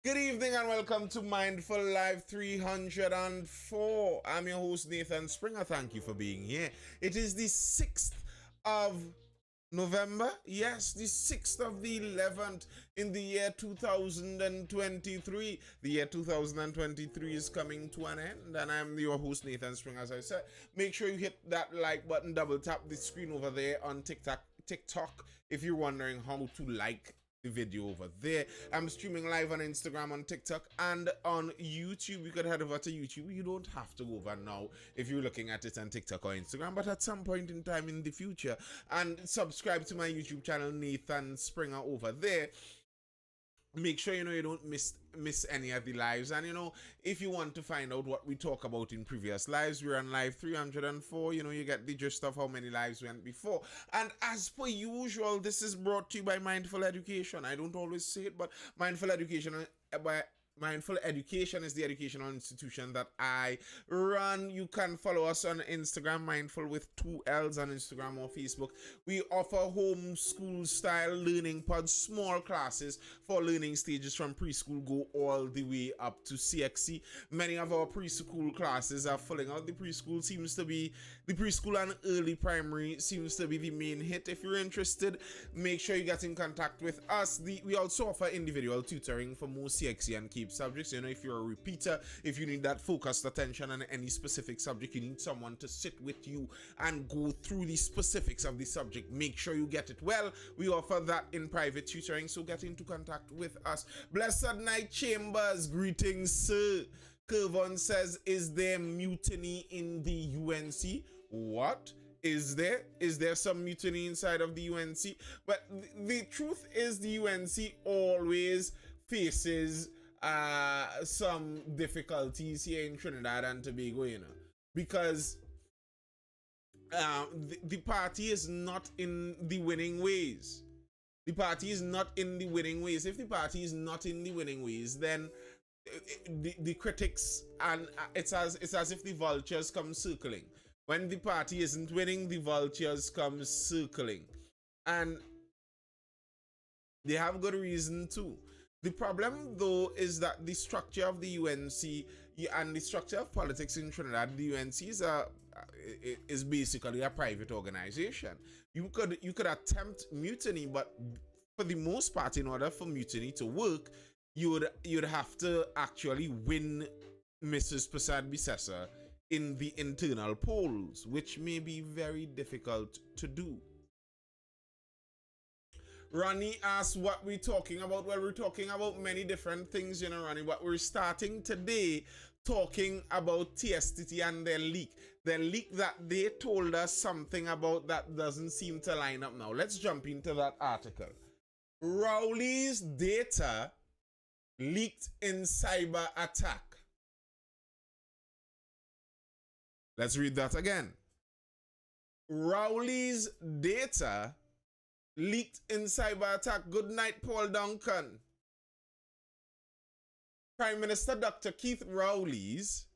Good evening and welcome to Mindful Live 304. I'm your host Nathan Springer. Thank you for being here. It is the 6th of November. Yes, the 6th of the 11th in the year 2023. The year 2023 is coming to an end, and I'm your host Nathan Springer. As I said, make sure you hit that like button, double tap the screen over there on TikTok if you're wondering how to like the video over there. I'm streaming live on Instagram, on TikTok, and on YouTube. You could head over to YouTube. You don't have to go over now if you're looking at it on TikTok or Instagram, but at some point in time in the future. And subscribe to my YouTube channel, Nathan Springer, over there. Make sure you don't miss any of the lives. And if you want to find out what we talk about in previous lives, we're on live 304. You get the gist of how many lives went before. And as per usual, this is brought to you by Mindful Education. I don't always say it, but Mindful Education is the educational institution that I run. You can follow us on Instagram, Mindful with 2 L's on Instagram or Facebook. We offer homeschool style learning pods, small classes for learning stages from preschool go all the way up to CXC. Many of our preschool classes are filling out. The preschool and early primary seems to be the main hit. If you're interested, make sure you get in contact with us. We also offer individual tutoring for more CXC and KEEP subjects. If you're a repeater, if you need that focused attention on any specific subject, you need someone to sit with you and go through the specifics of the subject. Make sure you get it well. We offer that in private tutoring, so get into contact with us. Blessed Night Chambers, greetings, sir. Kervon says, is there mutiny in the UNC? What? Is there some mutiny inside of the UNC? But the truth is, the UNC always faces some difficulties here in Trinidad and Tobago, because the party is not in the winning ways. The party is not in the winning ways. If the party is not in the winning ways, then the critics, and it's as if the vultures come circling. When the party isn't winning, the vultures come circling, and they have good reason too. The problem, though, is that the structure of the UNC and the structure of politics in Trinidad, the UNC is basically a private organization. You could attempt mutiny, but for the most part, in order for mutiny to work, you'd have to actually win Mrs. Prasad Bisessa in the internal polls, which may be very difficult to do. Ronnie asks what we're talking about. Well, we're talking about many different things, Ronnie, but we're starting today talking about TSTT and their leak. The leak that they told us something about that doesn't seem to line up now. Let's jump into that article. Rowley's data leaked in cyber attack. Let's read that again. Rowley's data leaked in cyber attack. Good night, Paul Duncan. Prime Minister Dr. Keith Rowley's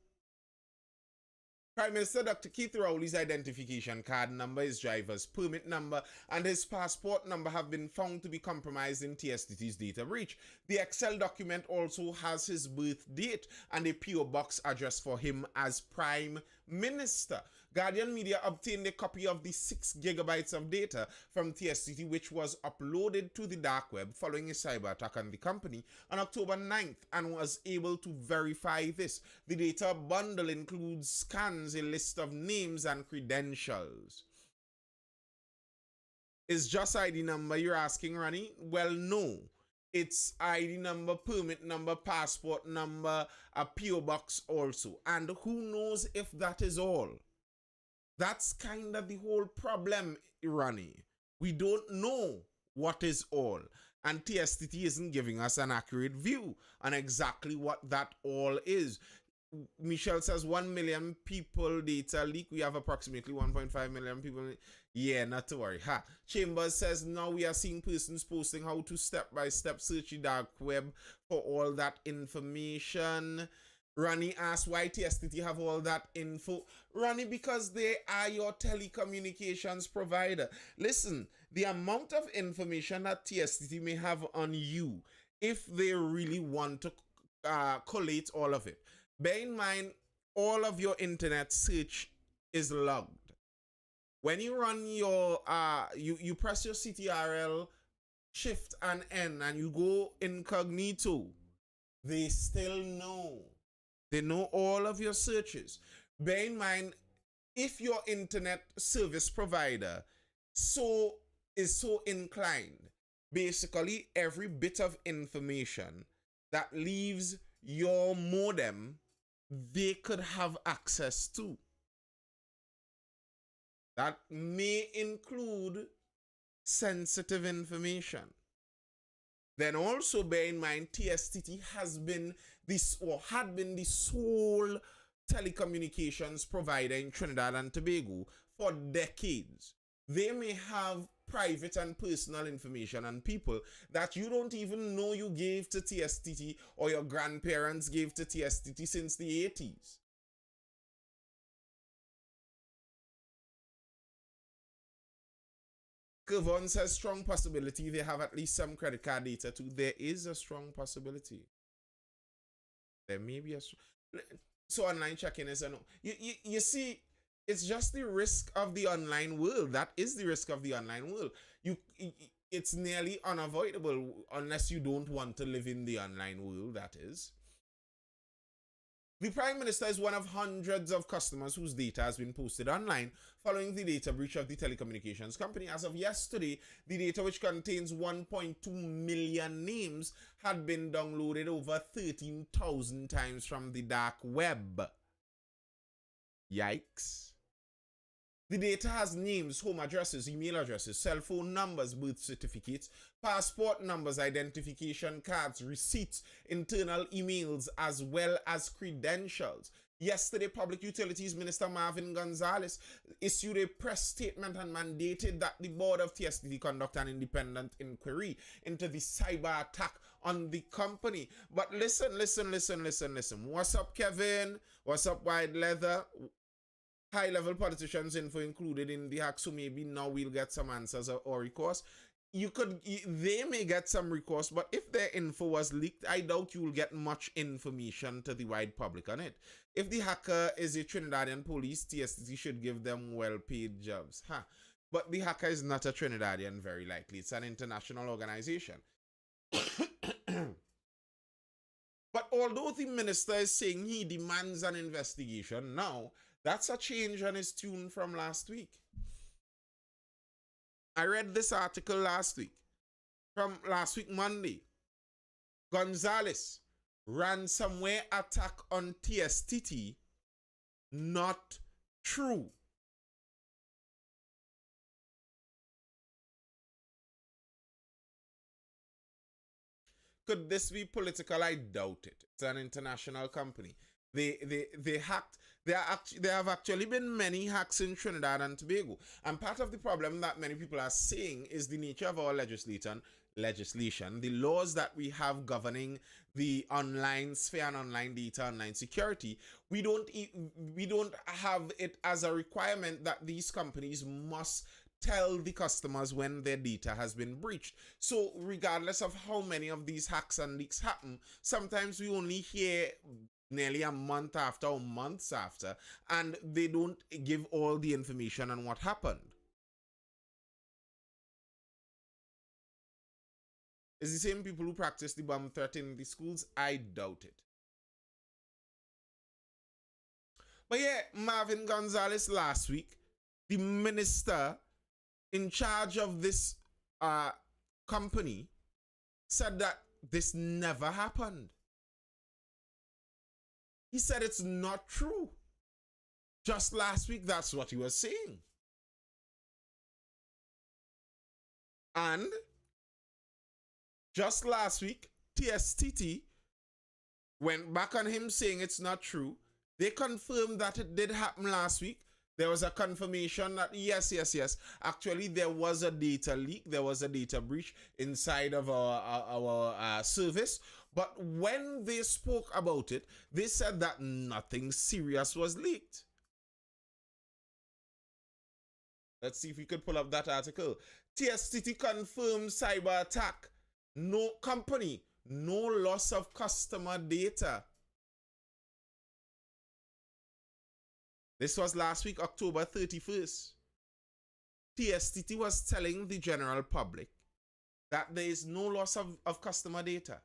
identification card number, his driver's permit number, and his passport number have been found to be compromised in TSTT's data breach. The Excel document also has his birth date and a PO box address for him as Prime Minister. Guardian Media obtained a copy of the 6 gigabytes of data from TSTT, which was uploaded to the dark web following a cyber attack on the company on October 9th, and was able to verify this. The data bundle includes scans, a list of names and credentials. Is just ID number, you're asking, Ronnie? Well, no. It's ID number, permit number, passport number, a PO box also. And who knows if that is all? That's kind of the whole problem, Ronnie. We don't know what is all. And TSTT isn't giving us an accurate view on exactly what that all is. Michelle says 1 million people data leak. We have approximately 1.5 million people. Yeah, not to worry. Chambers says now we are seeing persons posting how to step-by-step search the dark web for all that information. Ronnie asks why TSTT have all that info. Ronnie, because they are your telecommunications provider. Listen, the amount of information that TSTT may have on you if they really want to collate all of it. Bear in mind, all of your internet search is logged. When you run your, you press your CTRL, Shift and N, and you go incognito, they still know. They know all of your searches. Bear in mind, if your internet service provider is so inclined, basically every bit of information that leaves your modem, they could have access to. That may include sensitive information. Then also bear in mind, TSTT has been this, or had been, the sole telecommunications provider in Trinidad and Tobago for decades. They may have private and personal information on people that you don't even know you gave to TSTT, or your grandparents gave to TSTT since the 80s. Kevon says strong possibility they have at least some credit card data too. There is a strong possibility. There may be a... So online checking is a no. You see, it's just the risk of the online world. That is the risk of the online world. It's nearly unavoidable unless you don't want to live in the online world, that is. The Prime Minister is one of hundreds of customers whose data has been posted online following the data breach of the telecommunications company. As of yesterday, the data, which contains 1.2 million names, had been downloaded over 13,000 times from the dark web. Yikes. The data has names, home addresses, email addresses, cell phone numbers, birth certificates, passport numbers, identification cards, receipts, internal emails, as well as credentials. Yesterday, Public Utilities Minister Marvin Gonzalez issued a press statement and mandated that the board of TSTT conduct an independent inquiry into the cyber attack on the company. But listen. What's up, Kevin? What's up, Wide Leather? High-level politicians info included in the hack, so maybe now we'll get some answers or recourse. They may get some recourse, but if their info was leaked, I doubt you will get much information to the wide public on it. If the hacker is a Trinidadian police, TSTT should give them well-paid jobs. But the hacker is not a Trinidadian, very likely. It's an international organization. But although the minister is saying he demands an investigation now, that's a change on his tune from last week. I read this article last week, from last week, Monday. Gonzalez, ransomware attack on TSTT, not true. Could this be political? I doubt it. It's an international company. They hacked. There have actually been many hacks in Trinidad and Tobago. And part of the problem that many people are saying is the nature of our legislation, the laws that we have governing the online sphere and online data, online security. We don't have it as a requirement that these companies must tell the customers when their data has been breached. So regardless of how many of these hacks and leaks happen, sometimes we only hear nearly a month after or months after, and they don't give all the information on what happened. It's the same people who practice the bomb threat in the schools? I doubt it. But yeah, Marvin Gonzalez last week, the minister in charge of this company, said that this never happened. He said it's not true. Just last week, that's what he was saying. And just last week, TSTT went back on him saying it's not true. They confirmed that it did happen last week. There was a confirmation that yes. Actually, there was a data leak. There was a data breach inside of our service. But when they spoke about it, they said that nothing serious was leaked. Let's see if we could pull up that article. TSTT confirms cyber attack. No company, no loss of customer data. This was last week, October 31st. TSTT was telling the general public that there is no loss of customer data.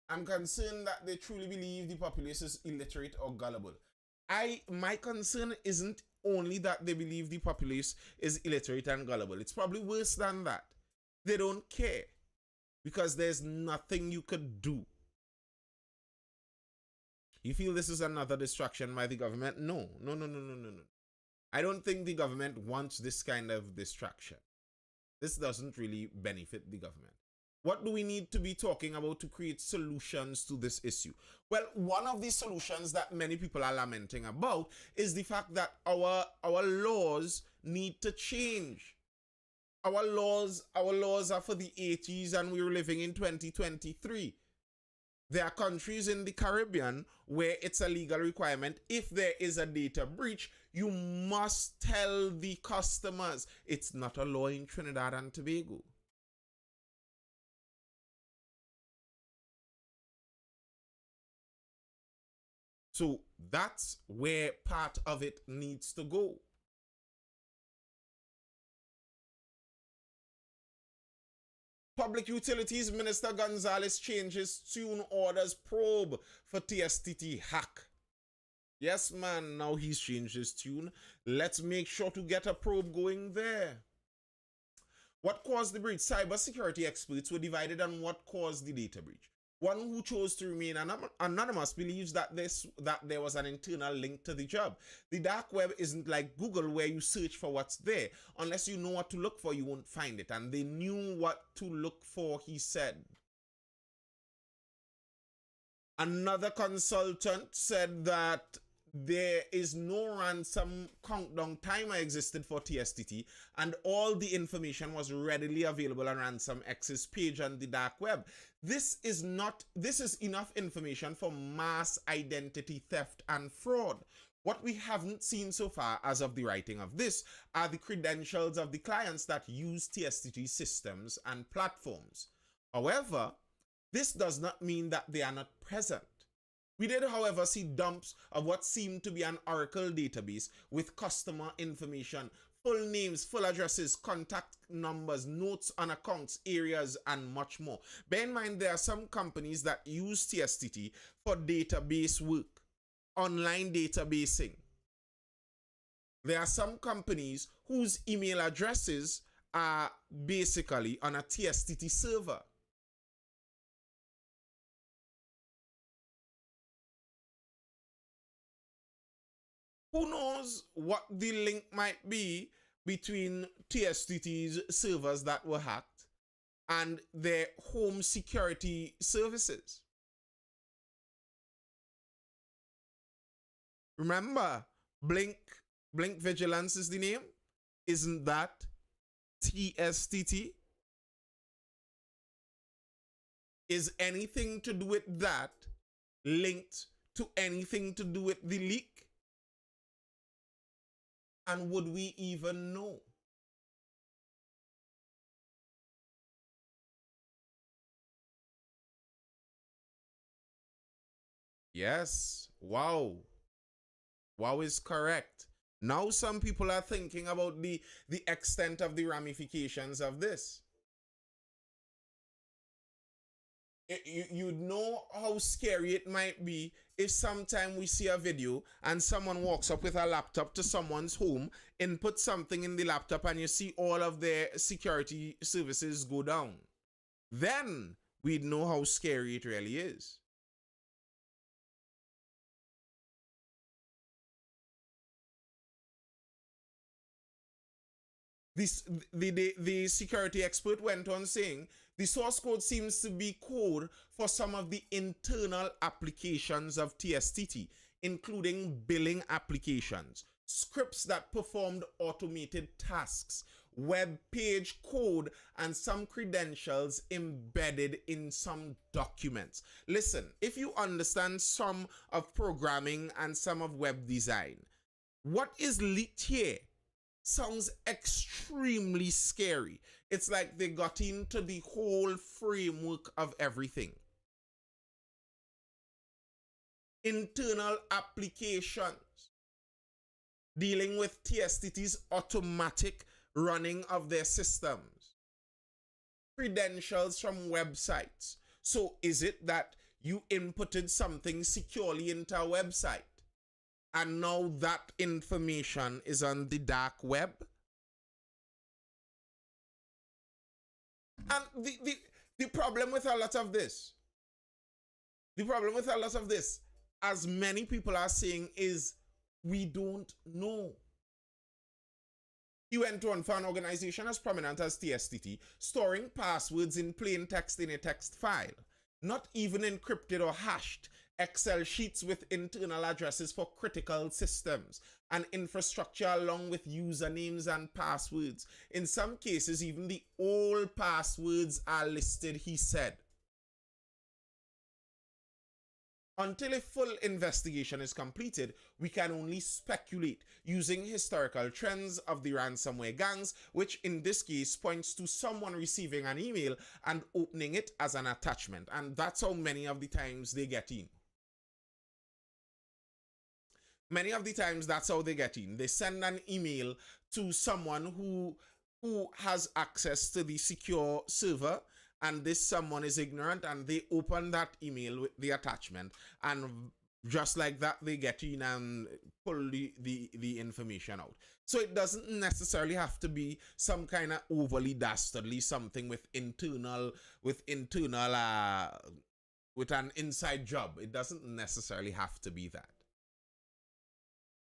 I'm concerned that they truly believe the populace is illiterate or gullible. My concern isn't only that they believe the populace is illiterate and gullible. It's probably worse than that. They don't care because there's nothing you could do. You feel this is another distraction by the government? No. I don't think the government wants this kind of distraction. This doesn't really benefit the government. What do we need to be talking about to create solutions to this issue? Well, one of the solutions that many people are lamenting about is the fact that our laws need to change. Our laws are for the 80s and we're living in 2023. There are countries in the Caribbean where it's a legal requirement. If there is a data breach, you must tell the customers. It's not a law in Trinidad and Tobago. So that's where part of it needs to go. Public Utilities Minister Gonzalez changes tune, orders probe for TSTT hack. Yes, man, now he's changed his tune. Let's make sure to get a probe going there. What caused the breach? Cybersecurity experts were divided on what caused the data breach. One who chose to remain anonymous believes that there was an internal link to the job. The dark web isn't like Google where you search for what's there. Unless you know what to look for, you won't find it. And they knew what to look for, he said. Another consultant said that there is no ransom countdown timer existed for TSTT, and all the information was readily available on Ransom X's page on the dark web. This is enough information for mass identity theft and fraud. What we haven't seen so far as of the writing of this are the credentials of the clients that use TSTT systems and platforms. However, this does not mean that they are not present. We did, however, see dumps of what seemed to be an Oracle database with customer information, full names, full addresses, contact numbers, notes on accounts, areas, and much more. Bear in mind, there are some companies that use TSTT for database work, online databasing. There are some companies whose email addresses are basically on a TSTT server. Who knows what the link might be between TSTT's servers that were hacked and their home security services? Remember, Blink Vigilance is the name? Isn't that TSTT? Is anything to do with that linked to anything to do with the leak? And would we even know? Yes. Wow. Wow is correct. Now some people are thinking about the extent of the ramifications of this. You know how scary it might be if sometime we see a video and someone walks up with a laptop to someone's home, input something in the laptop, and you see all of their security services go down. Then we'd know how scary it really is. The security expert went on saying the source code seems to be code for some of the internal applications of TSTT, including billing applications, scripts that performed automated tasks. web page code and some credentials embedded in some documents. Listen, if you understand some of programming and some of web design, what is leaked here sounds extremely scary. It's like they got into the whole framework of everything. Internal applications dealing with TSTT's automatic running of their systems. Credentials from websites. So is it that you inputted something securely into a website and now that information is on the dark web? And the problem with a lot of this, as many people are saying, is we don't know. He went on for an organization as prominent as TSTT, storing passwords in plain text in a text file, not even encrypted or hashed, Excel sheets with internal addresses for critical systems and infrastructure along with usernames and passwords. In some cases, even the old passwords are listed, he said. Until a full investigation is completed, we can only speculate using historical trends of the ransomware gangs, which in this case points to someone receiving an email and opening it as an attachment. And that's how many of the times they get in. Many of the times that's how they get in. They send an email to someone who has access to the secure server, and this someone is ignorant, and they open that email with the attachment, and just like that they get in and pull the information out. So it doesn't necessarily have to be some kind of overly dastardly something with an inside job. It doesn't necessarily have to be that.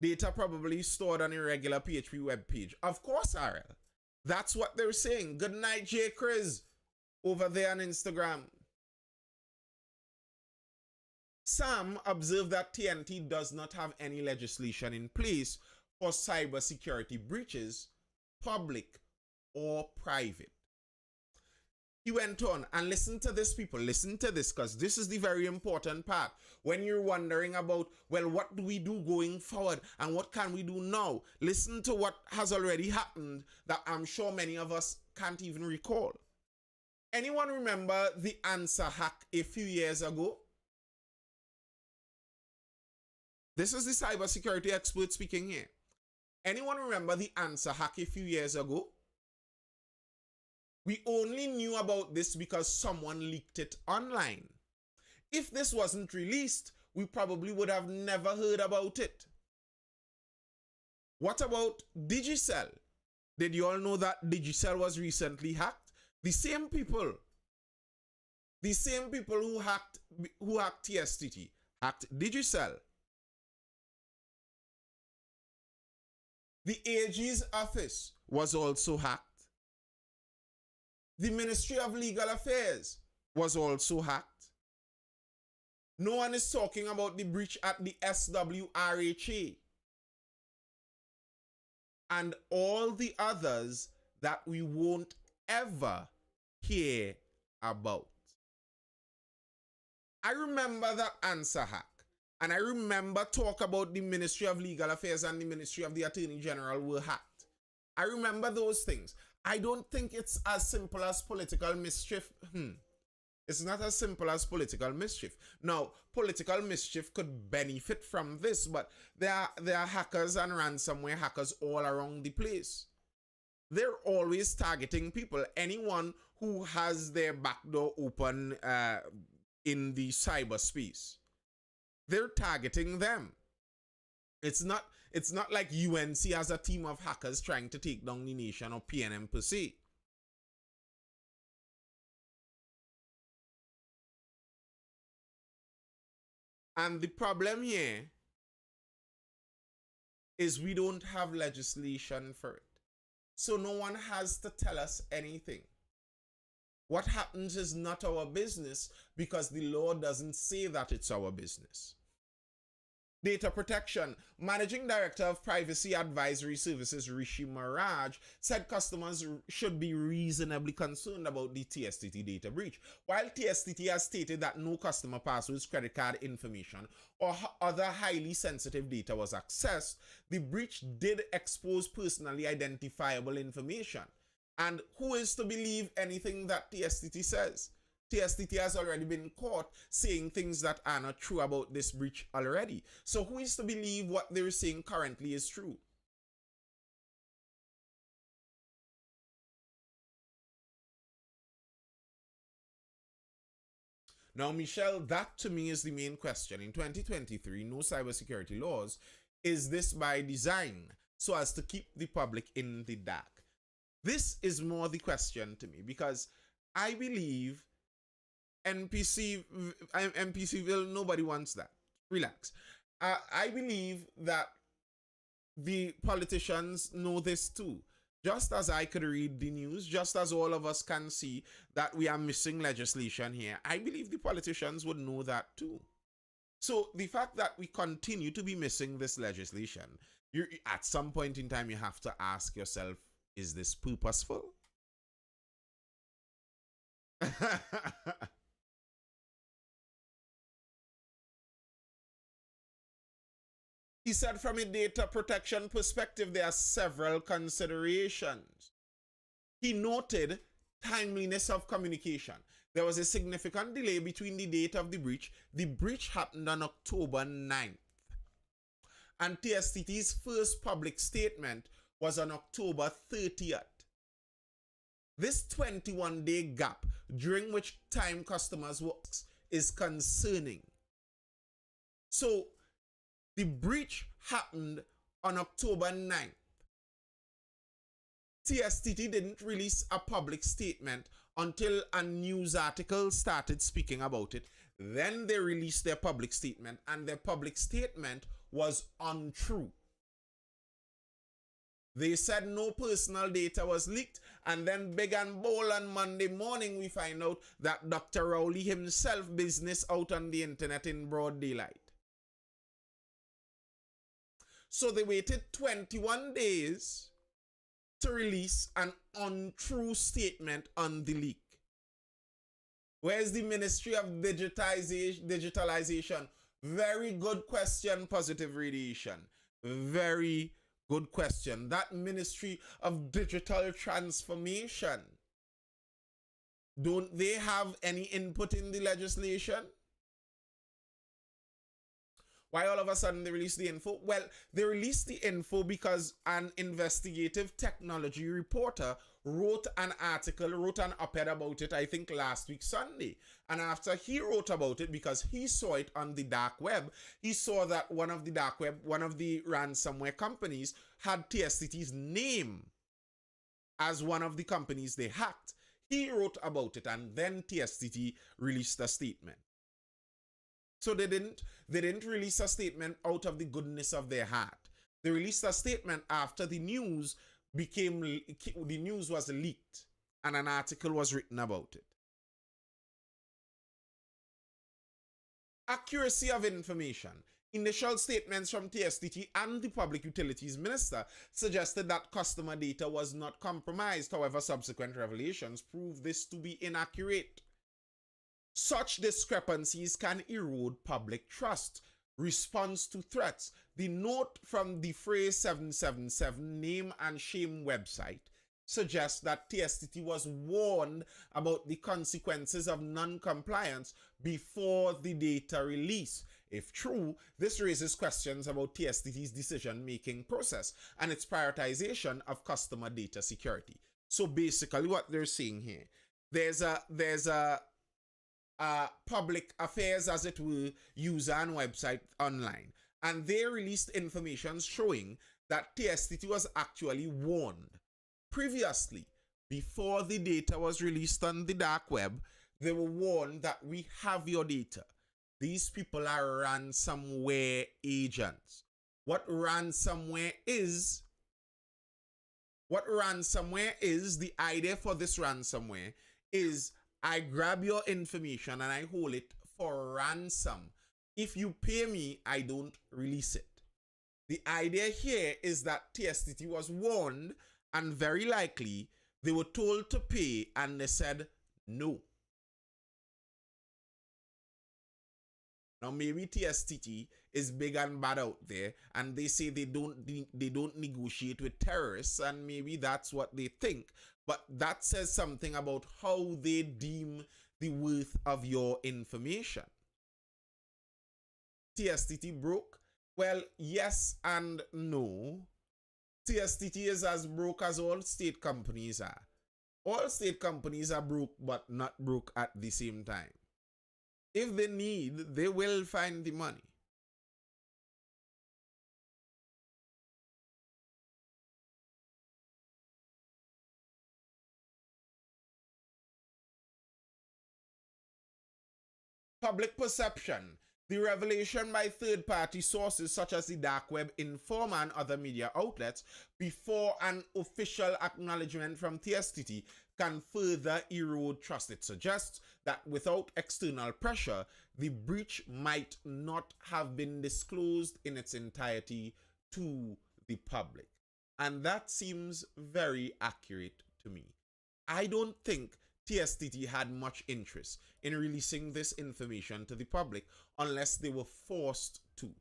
Data probably stored on a regular PHP web page. Of course, RL. That's what they're saying. Good night, J. Chris, over there on Instagram. Sam observed that TNT does not have any legislation in place for cybersecurity breaches, public or private. He went on, and listen to this, people. Listen to this, because this is the very important part. When you're wondering about, well, what do we do going forward and what can we do now? Listen to what has already happened that I'm sure many of us can't even recall. Anyone remember the answer hack a few years ago? This is the cybersecurity expert speaking here. Anyone remember the answer hack a few years ago? We only knew about this because someone leaked it online. If this wasn't released, we probably would have never heard about it. What about Digicel? Did you all know that Digicel was recently hacked? The same people who hacked TSTT hacked Digicel. The AG's office was also hacked. The Ministry of Legal Affairs was also hacked. No one is talking about the breach at the SWRHA and all the others that we won't ever hear about. I remember that answer hack, and I remember talk about the Ministry of Legal Affairs and the Ministry of the Attorney General were hacked. I remember those things. I don't think it's as simple as political mischief. It's not as simple as political mischief. Now, political mischief could benefit from this, but there are hackers and ransomware hackers all around the place. They're always targeting people. Anyone who has their backdoor open in the cyberspace, they're targeting them. It's not like UNC has a team of hackers trying to take down the nation or PNM per se. And the problem here is we don't have legislation for it. So no one has to tell us anything. What happens is not our business because the law doesn't say that it's our business. Data protection. Managing Director of Privacy Advisory Services Rishi Maraj said customers should be reasonably concerned about the TSTT data breach. While TSTT has stated that no customer passwords, credit card information, or other highly sensitive data was accessed, the breach did expose personally identifiable information. And who is to believe anything that TSTT says? TSTT has already been caught saying things that are not true about this breach already. So who is to believe what they're saying currently is true? Now, Michelle, that to me is the main question. In 2023, no cybersecurity laws. Is this by design so as to keep the public in the dark? This is more the question to me, because I believe NPCville, nobody wants that. Relax. I believe that the politicians know this too. Just as I could read the news, just as all of us can see that we are missing legislation here, I believe the politicians would know that too. So the fact that we continue to be missing this legislation, at some point in time, you have to ask yourself, is this purposeful? He said from a data protection perspective, there are several considerations. He noted timeliness of communication. There was a significant delay between the date of the breach. The breach happened on October 9th. And TSTT's first public statement was on October 30th. This 21-day gap during which time customers were is concerning. So the breach happened on October 9th. TSTT didn't release a public statement until a news article started speaking about it. Then they released their public statement, and their public statement was untrue. They said no personal data was leaked, and then big and bold on Monday morning we find out that Dr. Rowley himself business out on the internet in broad daylight. So they waited 21 days to release an untrue statement on the leak. Where's the Ministry of Digitalization? Very good question, Positive Radiation. Very good question. That Ministry of Digital Transformation, don't they have any input in the legislation? Why all of a sudden they released the info? Well, they released the info because an investigative technology reporter wrote an op-ed about it, I think last week Sunday. And after he wrote about it, because he saw it on the dark web, he saw that one of the ransomware companies had TSTT's name as one of the companies they hacked. He wrote about it, and then TSTT released a statement. So they didn't release a statement out of the goodness of their heart. They released a statement after the news was leaked and an article was written about it. Accuracy of information. Initial statements from TSTT and the Public Utilities Minister suggested that customer data was not compromised. However, subsequent revelations prove this to be inaccurate. Such discrepancies can erode public trust. Response to threats. The note from the Phrase 777 name and shame website suggests that TSTT was warned about the consequences of non-compliance before the data release. If true, this raises questions about TSTT's decision-making process and its prioritization of customer data security. So basically what they're saying here, there's a public affairs, as it were, user and website online, and they released information showing that TSTT was actually warned previously. Before the data was released on the dark web, they were warned that we have your data. These people are ransomware agents. What ransomware is, the idea for this ransomware is I grab your information and I hold it for ransom. If you pay me, I don't release it. The idea here is that TSTT was warned, and very likely they were told to pay and they said no. Now maybe TSTT is big and bad out there, and they say they don't negotiate with terrorists, and maybe that's what they think. But that says something about how they deem the worth of your information. TSTT broke? Well, yes and no. TSTT is as broke as all state companies are. All state companies are broke, but not broke at the same time. If they need, they will find the money. Public perception. The revelation by third-party sources such as the dark web, Informer, and other media outlets before an official acknowledgement from TSTT can further erode trust. It suggests that without external pressure, the breach might not have been disclosed in its entirety to the public. And that seems very accurate to me. I don't think TSTT had much interest in releasing this information to the public unless they were forced to.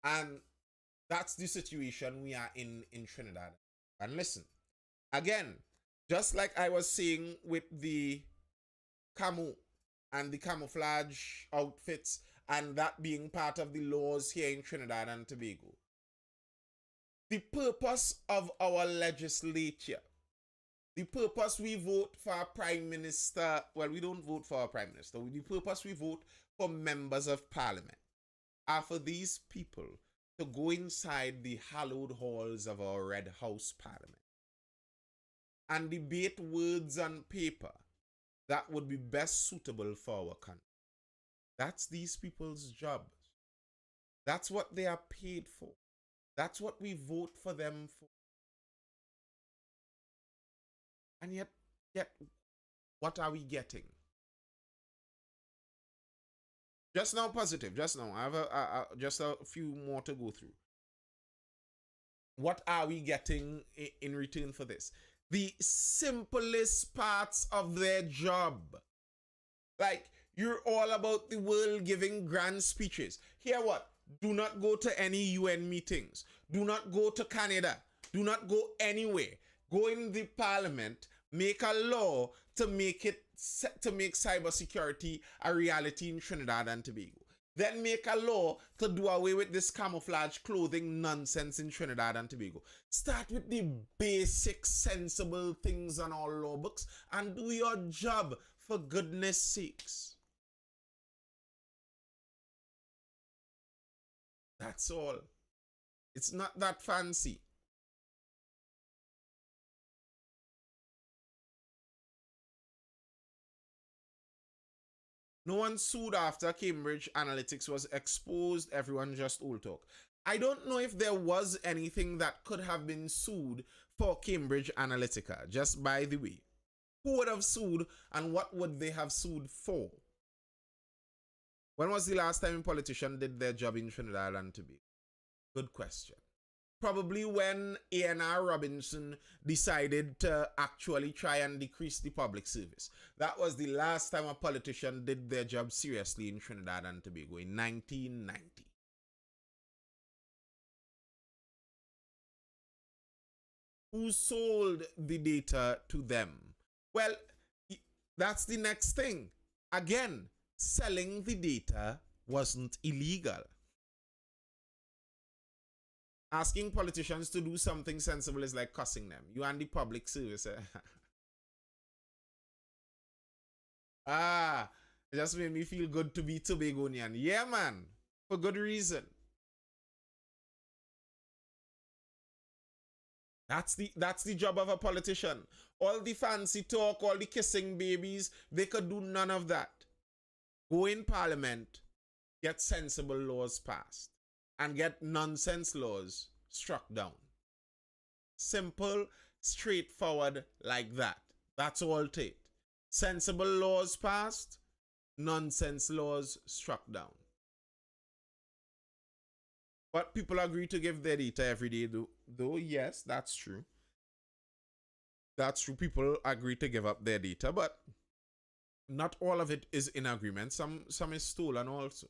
And that's the situation we are in Trinidad. And listen, again, just like I was saying with the camo and the camouflage outfits, and that being part of the laws here in Trinidad and Tobago, the purpose of our legislature, the purpose we vote for our prime minister, well, we don't vote for our prime minister, the purpose we vote for members of parliament are for these people to go inside the hallowed halls of our Red House Parliament and debate words on paper that would be best suitable for our country. That's these people's jobs. That's what they are paid for. That's what we vote for them for. And yet what are we getting? Just now, positive. Just now, I have just a few more to go through. What are we getting in return for this? The simplest parts of their job. Like, you're all about the world giving grand speeches. Hear what? Do not go to any UN meetings. Do not go to Canada. Do not go anywhere. Go in the parliament, make a law to make cybersecurity a reality in Trinidad and Tobago. Then make a law to do away with this camouflage clothing nonsense in Trinidad and Tobago. Start with the basic, sensible things on our law books and do your job, for goodness sakes. That's all. It's not that fancy. No one sued after Cambridge Analytica was exposed. Everyone just old talk. I don't know if there was anything that could have been sued for Cambridge Analytica, just by the way. Who would have sued and what would they have sued for? When was the last time a politician did their job in Trinidad and Tobago? Good question. Probably when A&R Robinson decided to actually try and decrease the public service. That was the last time a politician did their job seriously in Trinidad and Tobago, in 1990. Who sold the data to them? Well, that's the next thing. Again, selling the data wasn't illegal. Asking politicians to do something sensible is like cussing them. You and the public service. It just made me feel good to be Tobagonian. Yeah, man. For good reason. That's the job of a politician. All the fancy talk, all the kissing babies, they could do none of that. Go in parliament, get sensible laws passed, and get nonsense laws struck down. Simple, straightforward like that. That's all it. Sensible laws passed, nonsense laws struck down. But people agree to give their data every day, though yes, that's true. That's true. People agree to give up their data, but not all of it is in agreement. Some is stolen also.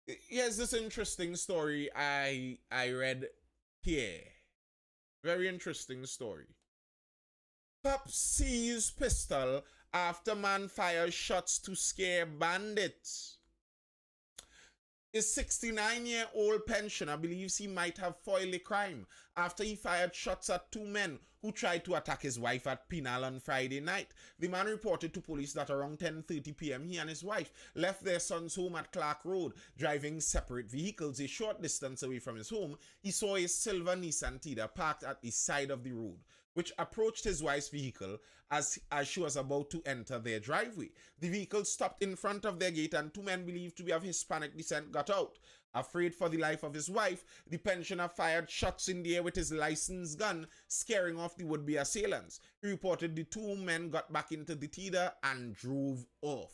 Here's this interesting story I read here. Very interesting story. Cop sees pistol after man fires shots to scare bandits. A 69-year-old pensioner believes he might have foiled a crime after he fired shots at two men who tried to attack his wife at Pinal on Friday night. The man reported to police that around 10:30 p.m. he and his wife left their son's home at Clark Road, driving separate vehicles. A short distance away from his home, he saw a silver Nissan Tiida parked at the side of the road, which approached his wife's vehicle as she was about to enter their driveway. The vehicle stopped in front of their gate and two men believed to be of Hispanic descent got out. Afraid for the life of his wife, the pensioner fired shots in the air with his licensed gun, scaring off the would-be assailants. He reported the two men got back into the Tiida and drove off.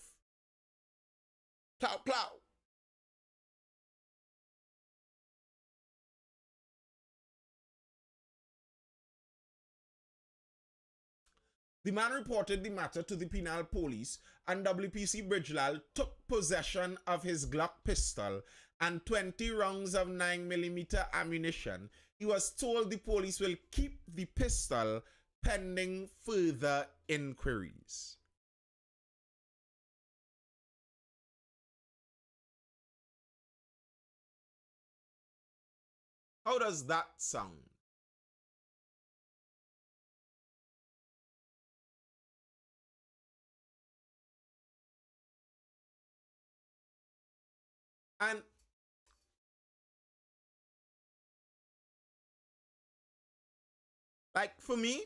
Plow, plow. The man reported the matter to the Penal police, and WPC Bridgelal took possession of his Glock pistol and 20 rounds of 9mm ammunition. He was told the police will keep the pistol pending further inquiries. How does that sound? And like for me,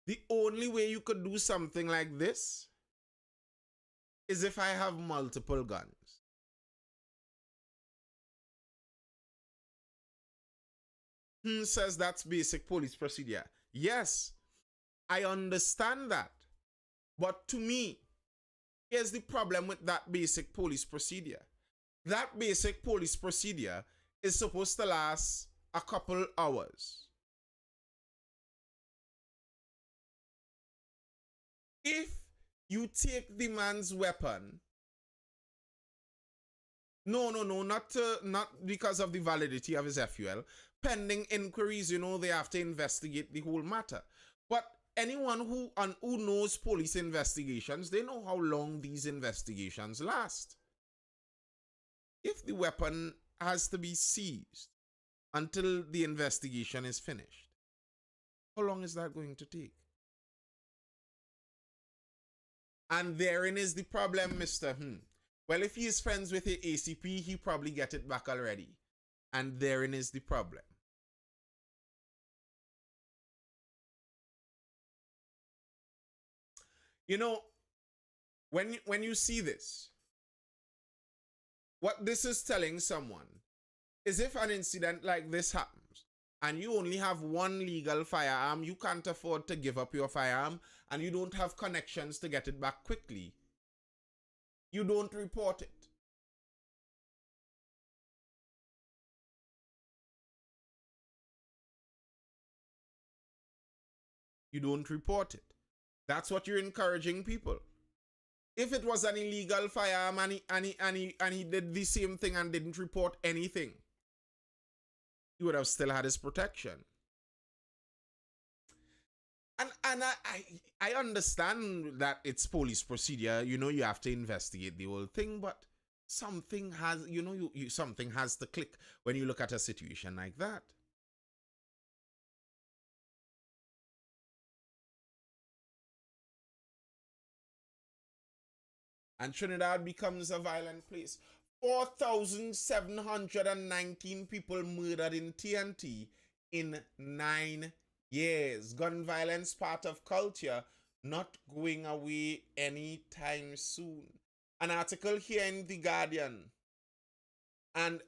the only way you could do something like this is if I have multiple guns. Says that's basic police procedure. Yes, I understand that. But to me, here's the problem with that basic police procedure. That basic police procedure is supposed to last a couple hours. If you take the man's weapon, no, not because of the validity of his FUL. Pending inquiries, they have to investigate the whole matter. But anyone who knows police investigations, they know how long these investigations last. If the weapon has to be seized until the investigation is finished, how long is that going to take? And therein is the problem, Mr. Well, if he is friends with the ACP, he probably get it back already. And therein is the problem. When you see this, what this is telling someone is if an incident like this happens and you only have one legal firearm, you can't afford to give up your firearm, and you don't have connections to get it back quickly, you don't report it. You don't report it. That's what you're encouraging people. If it was an illegal firearm and he did the same thing and didn't report anything, he would have still had his protection. And I understand that it's police procedure. You have to investigate the whole thing, but something has, something has to click when you look at a situation like that. And Trinidad becomes a violent place. 4,719 people murdered in TNT in 9 years. Gun violence part of culture, not going away anytime soon. An article here in The Guardian. And,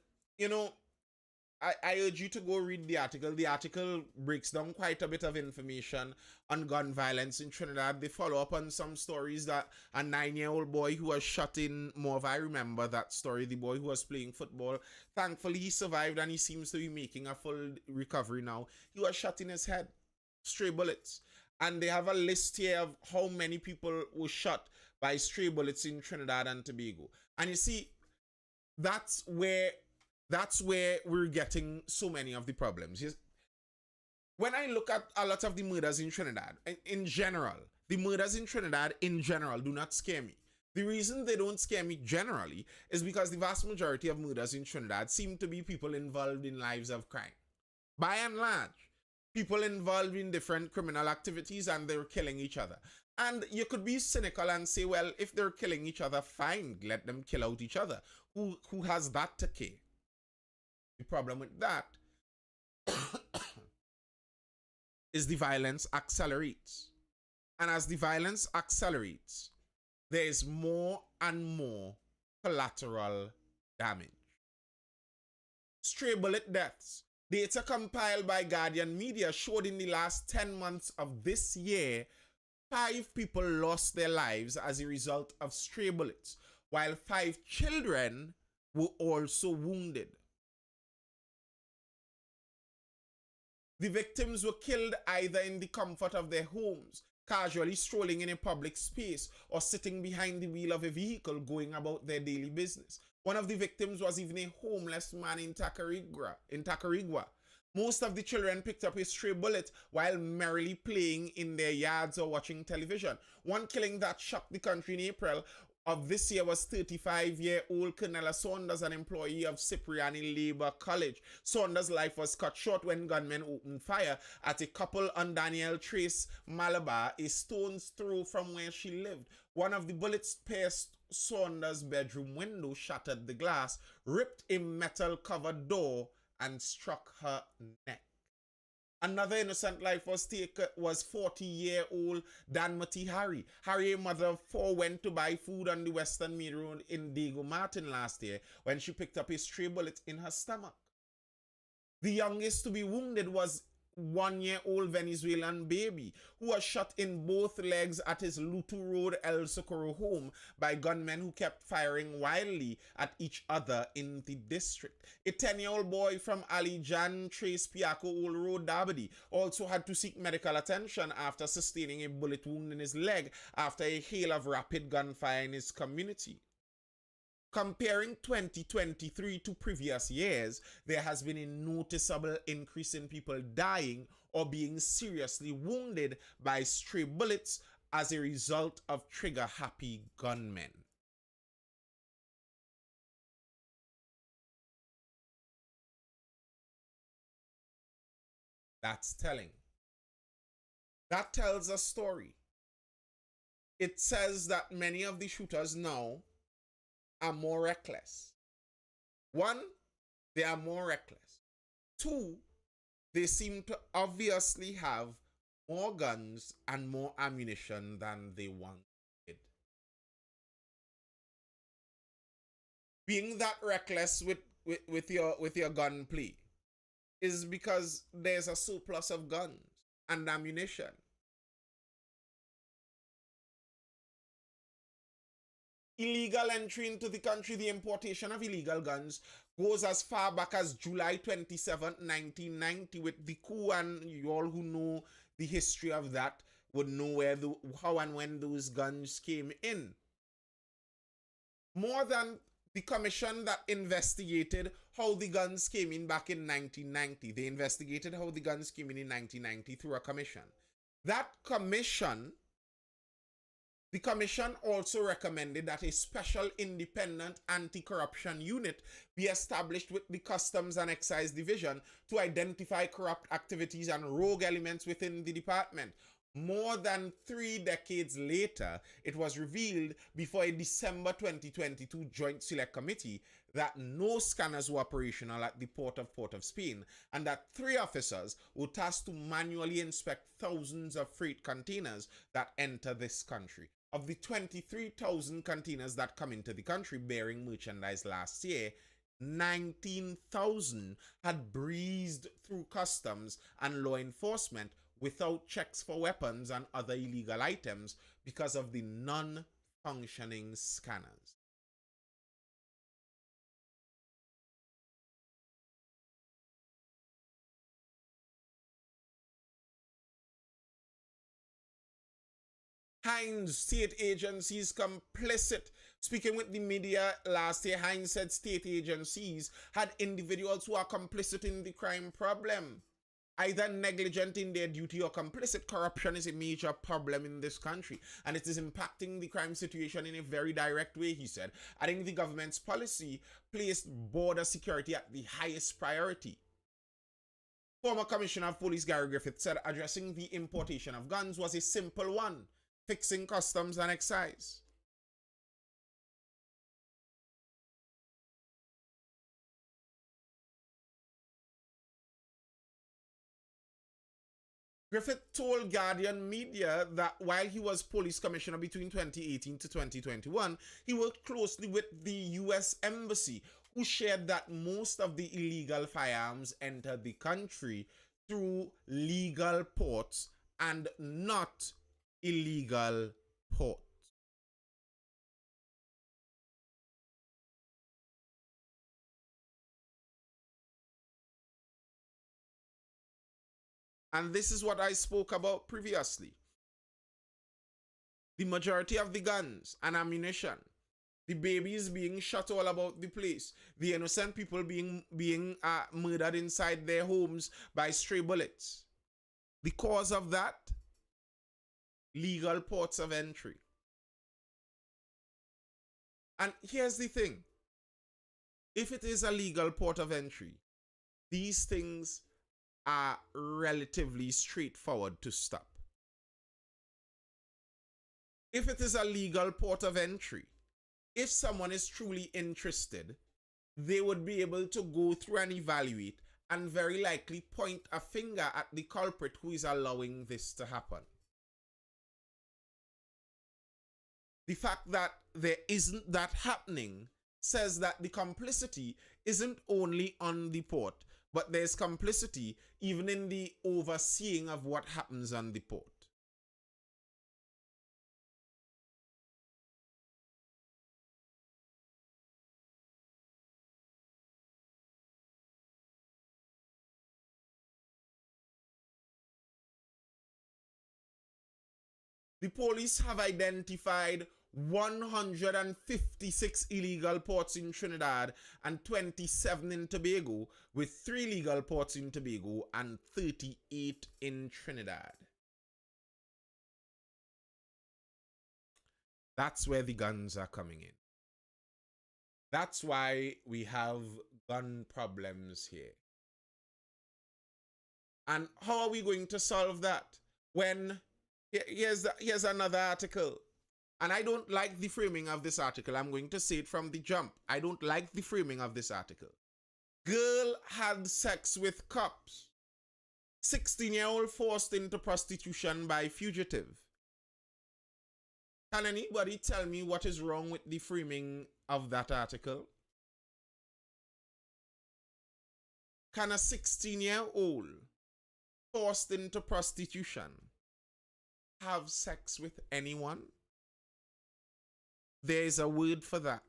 I urge you to go read the article. The article breaks down quite a bit of information on gun violence in Trinidad. They follow up on some stories that a 9-year-old boy who was shot in Mauve, I remember that story, the boy who was playing football. Thankfully, he survived and he seems to be making a full recovery now. He was shot in his head, stray bullets. And they have a list here of how many people were shot by stray bullets in Trinidad and Tobago. And you see, that's where we're getting so many of the problems. When I look at a lot of the murders in Trinidad, in general, the murders in Trinidad in general do not scare me. The reason they don't scare me generally is because the vast majority of murders in Trinidad seem to be people involved in lives of crime. By and large, people involved in different criminal activities and they're killing each other. And you could be cynical and say, well, if they're killing each other, fine, let them kill out each other. Who has that to care? The problem with that is the violence accelerates. And as the violence accelerates, there is more and more collateral damage. Stray bullet deaths. Data compiled by Guardian Media showed in the last 10 months of this year, 5 people lost their lives as a result of stray bullets, while 5 children were also wounded. The victims were killed either in the comfort of their homes, casually strolling in a public space, or sitting behind the wheel of a vehicle going about their daily business. One of the victims was even a homeless man in Tacarigua. Most of the children picked up a stray bullet while merrily playing in their yards or watching television. One killing that shocked the country in April of this year was 35-year-old Cornelia Saunders, an employee of Cipriani Labour College. Saunders' life was cut short when gunmen opened fire at a couple on Daniel Trace, Malabar, a stone's throw from where she lived. One of the bullets pierced Saunders' bedroom window, shattered the glass, ripped a metal-covered door, and struck her neck. Another innocent life was taken was 40-year-old Danmati Harry. Harry, a mother of 4, went to buy food on the Western Main Road in Diego Martin last year when she picked up a stray bullet in her stomach. The youngest to be wounded was 1-year-old Venezuelan baby who was shot in both legs at his Lutu Road El Socorro home by gunmen who kept firing wildly at each other in the district. A 10-year-old boy from Alijan Trace Piaco Old Road, Dabadi, also had to seek medical attention after sustaining a bullet wound in his leg after a hail of rapid gunfire in his community. Comparing 2023 to previous years, there has been a noticeable increase in people dying or being seriously wounded by stray bullets as a result of trigger-happy gunmen. That's telling. That tells a story. It says that many of the shooters now are more reckless. 1, they are more reckless. 2, they seem to obviously have more guns and more ammunition than they once did. Being that reckless with your gunplay is because there's a surplus of guns and ammunition. Illegal entry into the country, the importation of illegal guns, goes as far back as July 27, 1990 with the coup, and you all who know the history of that would know how and when those guns came in. More than the commission that investigated how the guns came in back in 1990. They investigated how the guns came in 1990 through a commission. The commission also recommended that a special independent anti-corruption unit be established with the Customs and Excise Division to identify corrupt activities and rogue elements within the department. More than 3 decades later, it was revealed before a December 2022 Joint Select Committee that no scanners were operational at the Port of Spain, and that 3 officers were tasked to manually inspect thousands of freight containers that enter this country. Of the 23,000 containers that come into the country bearing merchandise last year, 19,000 had breezed through customs and law enforcement without checks for weapons and other illegal items because of the non-functioning scanners. Hines, state agencies complicit. Speaking with the media last year, Hines said state agencies had individuals who are complicit in the crime problem, either negligent in their duty or complicit. Corruption is a major problem in this country, and it is impacting the crime situation in a very direct way, he said. I think the government's policy placed border security at the highest priority. Former Commissioner of Police Gary Griffith said addressing the importation of guns was a simple one: fixing customs and excise. Griffith told Guardian Media that while he was police commissioner between 2018 to 2021, he worked closely with the US Embassy, who shared that most of the illegal firearms entered the country through legal ports and not illegal ports. And this is what I spoke about previously. The majority of the guns and ammunition, the babies being shot all about the place, the innocent people being murdered inside their homes by stray bullets. The cause of that? Legal ports of entry. And here's the thing. If it is a legal port of entry, these things are relatively straightforward to stop. If it is a legal port of entry, if someone is truly interested, they would be able to go through and evaluate and very likely point a finger at the culprit who is allowing this to happen. The fact that there isn't that happening says that the complicity isn't only on the port, but there's complicity even in the overseeing of what happens on the port. The police have identified 156 illegal ports in Trinidad and 27 in Tobago, with 3 legal ports in Tobago and 38 in Trinidad. That's where the guns are coming in. That's why we have gun problems here. And how are we going to solve that? When here's another article. And I don't like the framing of this article. I'm going to say it from the jump. I don't like the framing of this article. Girl had sex with cops. 16-year-old forced into prostitution by fugitive. Can anybody tell me what is wrong with the framing of that article? Can a 16-year-old forced into prostitution have sex with anyone? There is a word for that.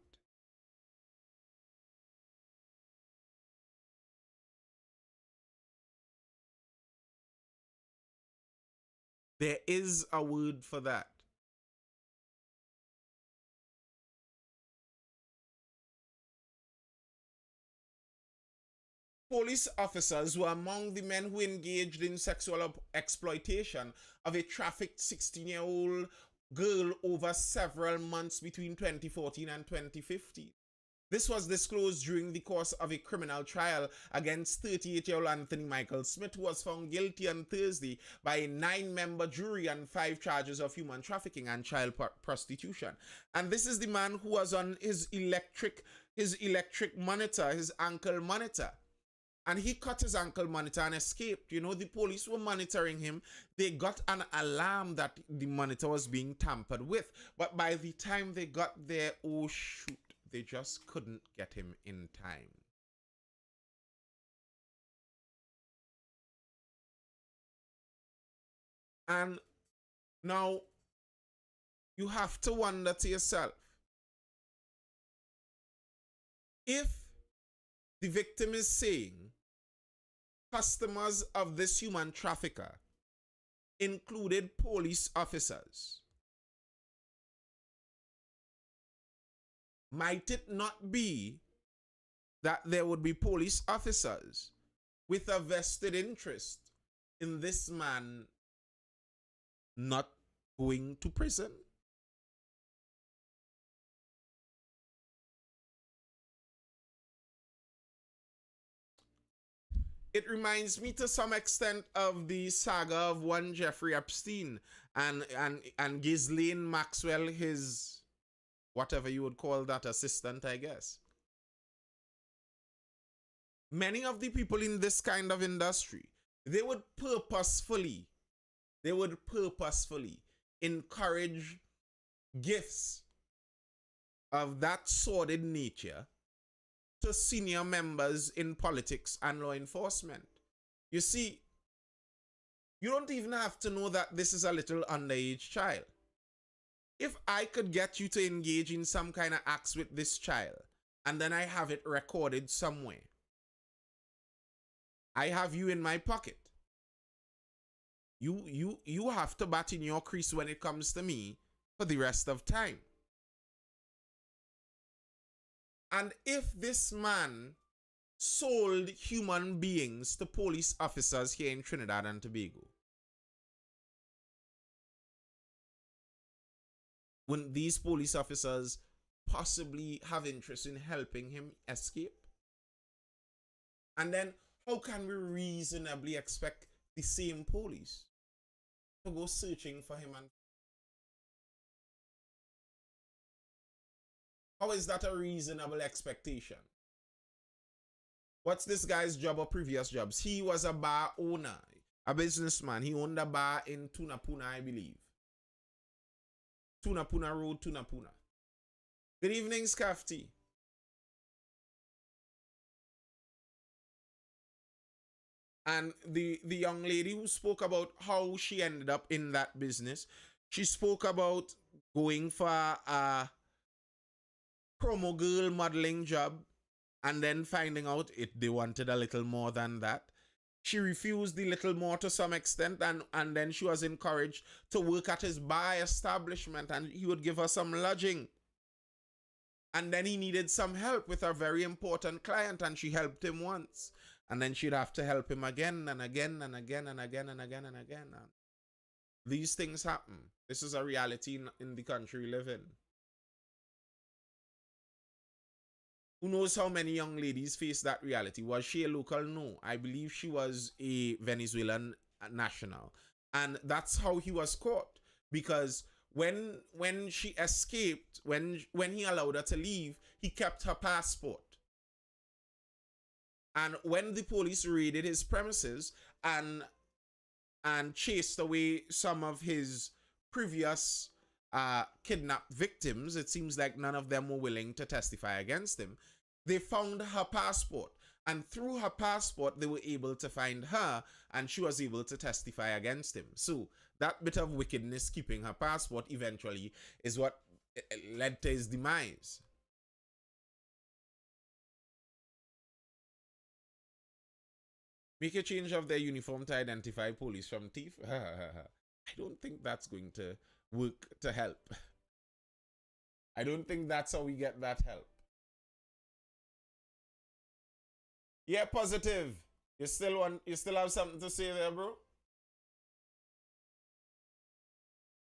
There is a word for that. Police officers were among the men who engaged in sexual exploitation of a trafficked 16-year-old girl over several months between 2014 and 2015. This was disclosed during the course of a criminal trial against 38-year-old Anthony Michael Smith, who was found guilty on Thursday by a 9-member jury on 5 charges of human trafficking and child prostitution. And this is the man who was on his electric monitor, his ankle monitor. And he cut his ankle monitor and escaped. You know, the police were monitoring him. They got an alarm that the monitor was being tampered with. But by the time they got there, oh shoot, they just couldn't get him in time. And now you have to wonder to yourself, if the victim is saying customers of this human trafficker included police officers, might it not be that there would be police officers with a vested interest in this man not going to prison? It reminds me to some extent of the saga of one Jeffrey Epstein and Ghislaine Maxwell, his whatever you would call that assistant, I guess. Many of the people in this kind of industry, they would purposefully encourage gifts of that sordid nature to senior members in politics and law enforcement. You see, you don't even have to know that this is a little underage child. If I could get you to engage in some kind of acts with this child, and then I have it recorded somewhere, I have you in my pocket. You have to bat in your crease when it comes to me for the rest of time. And if this man sold human beings to police officers here in Trinidad and Tobago, wouldn't these police officers possibly have interest in helping him escape? And then how can we reasonably expect the same police to go searching for him? And how is that a reasonable expectation? What's this guy's job or previous jobs? He was a bar owner, a businessman. He owned a bar in Tunapuna, I believe. Tunapuna Road, Tunapuna. Good evening, Scafty. And the young lady who spoke about how she ended up in that business, she spoke about going for a promo girl modeling job and then finding out they wanted a little more than that. She refused the little more to some extent, and then she was encouraged to work at his bar establishment, and he would give her some lodging. And then he needed some help with a very important client, and she helped him once. And then she'd have to help him again and again and again and again and again and again. And these things happen. This is a reality in the country we live in. Who knows how many young ladies face that reality? Was she a local? No. I believe she was a Venezuelan national. And that's how he was caught. Because when she escaped, when he allowed her to leave, he kept her passport. And when the police raided his premises and chased away some of his previous kidnapped victims, it seems like none of them were willing to testify against him. They found her passport, and through her passport, they were able to find her, and she was able to testify against him. So that bit of wickedness, keeping her passport, eventually is what led to his demise. Make a change of their uniform to identify police from thief. I don't think that's going to work to help. I don't think that's how we get that help. Yeah, positive. You still have something to say there, bro?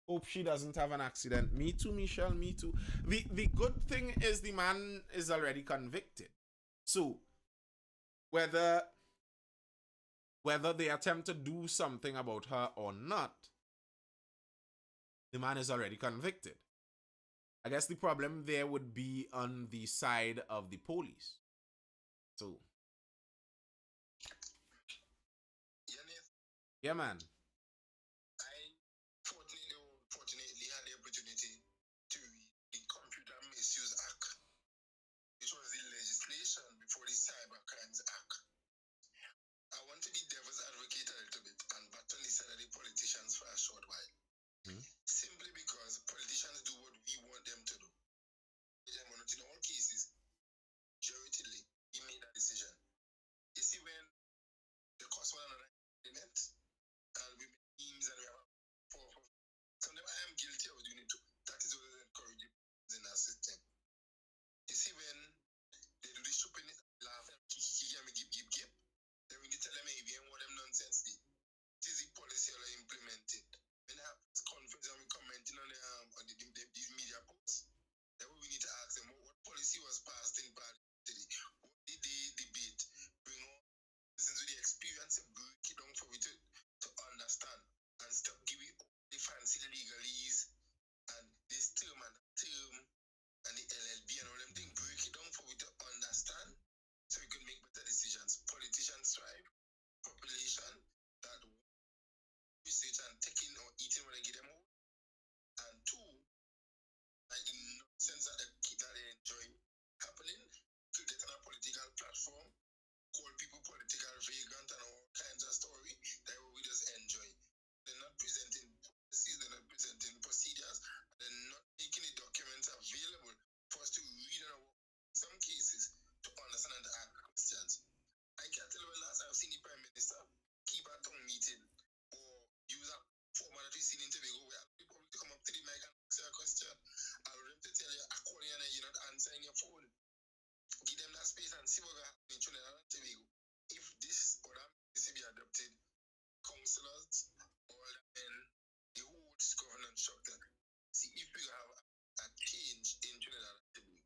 Hope she doesn't have an accident. Me too, Michelle, me too. The good thing is the man is already convicted. So whether they attempt to do something about her or not, the man is already convicted. I guess the problem there would be on the side of the police. So yeah, man. I fortunately had the opportunity to read the Computer Misuse Act, which was the legislation before the Cyber Crimes Act. I want to be devil's advocate a little bit and back on the side of the politicians for a experience and break it down for we to understand and stop giving the fancy legalese and this term and that term and the LLB and all them things. Break it down for we to understand so we can make better decisions. Politicians thrive, population that research and taking or eating when they get them out. And two, like the nonsense that they enjoy happening to get on a political platform, call people political vagrant and all kinds of story that we just enjoy. They're not presenting policies, they're not presenting procedures, they're not making the documents available for us to read and in some cases to understand and ask questions. I can't tell you when last I've seen the Prime Minister keep a tongue meeting or use a format that we've seen in Tobago where people to come up to the mic and ask you a question. I'll them to tell you, I call you and you're not answering your phone. Give them that space and see what will happen in Trinidad and Tobago. If this or that needs to be adopted, councillors, all the men, the whole governance structure, see if we have a change in Trinidad and Tobago.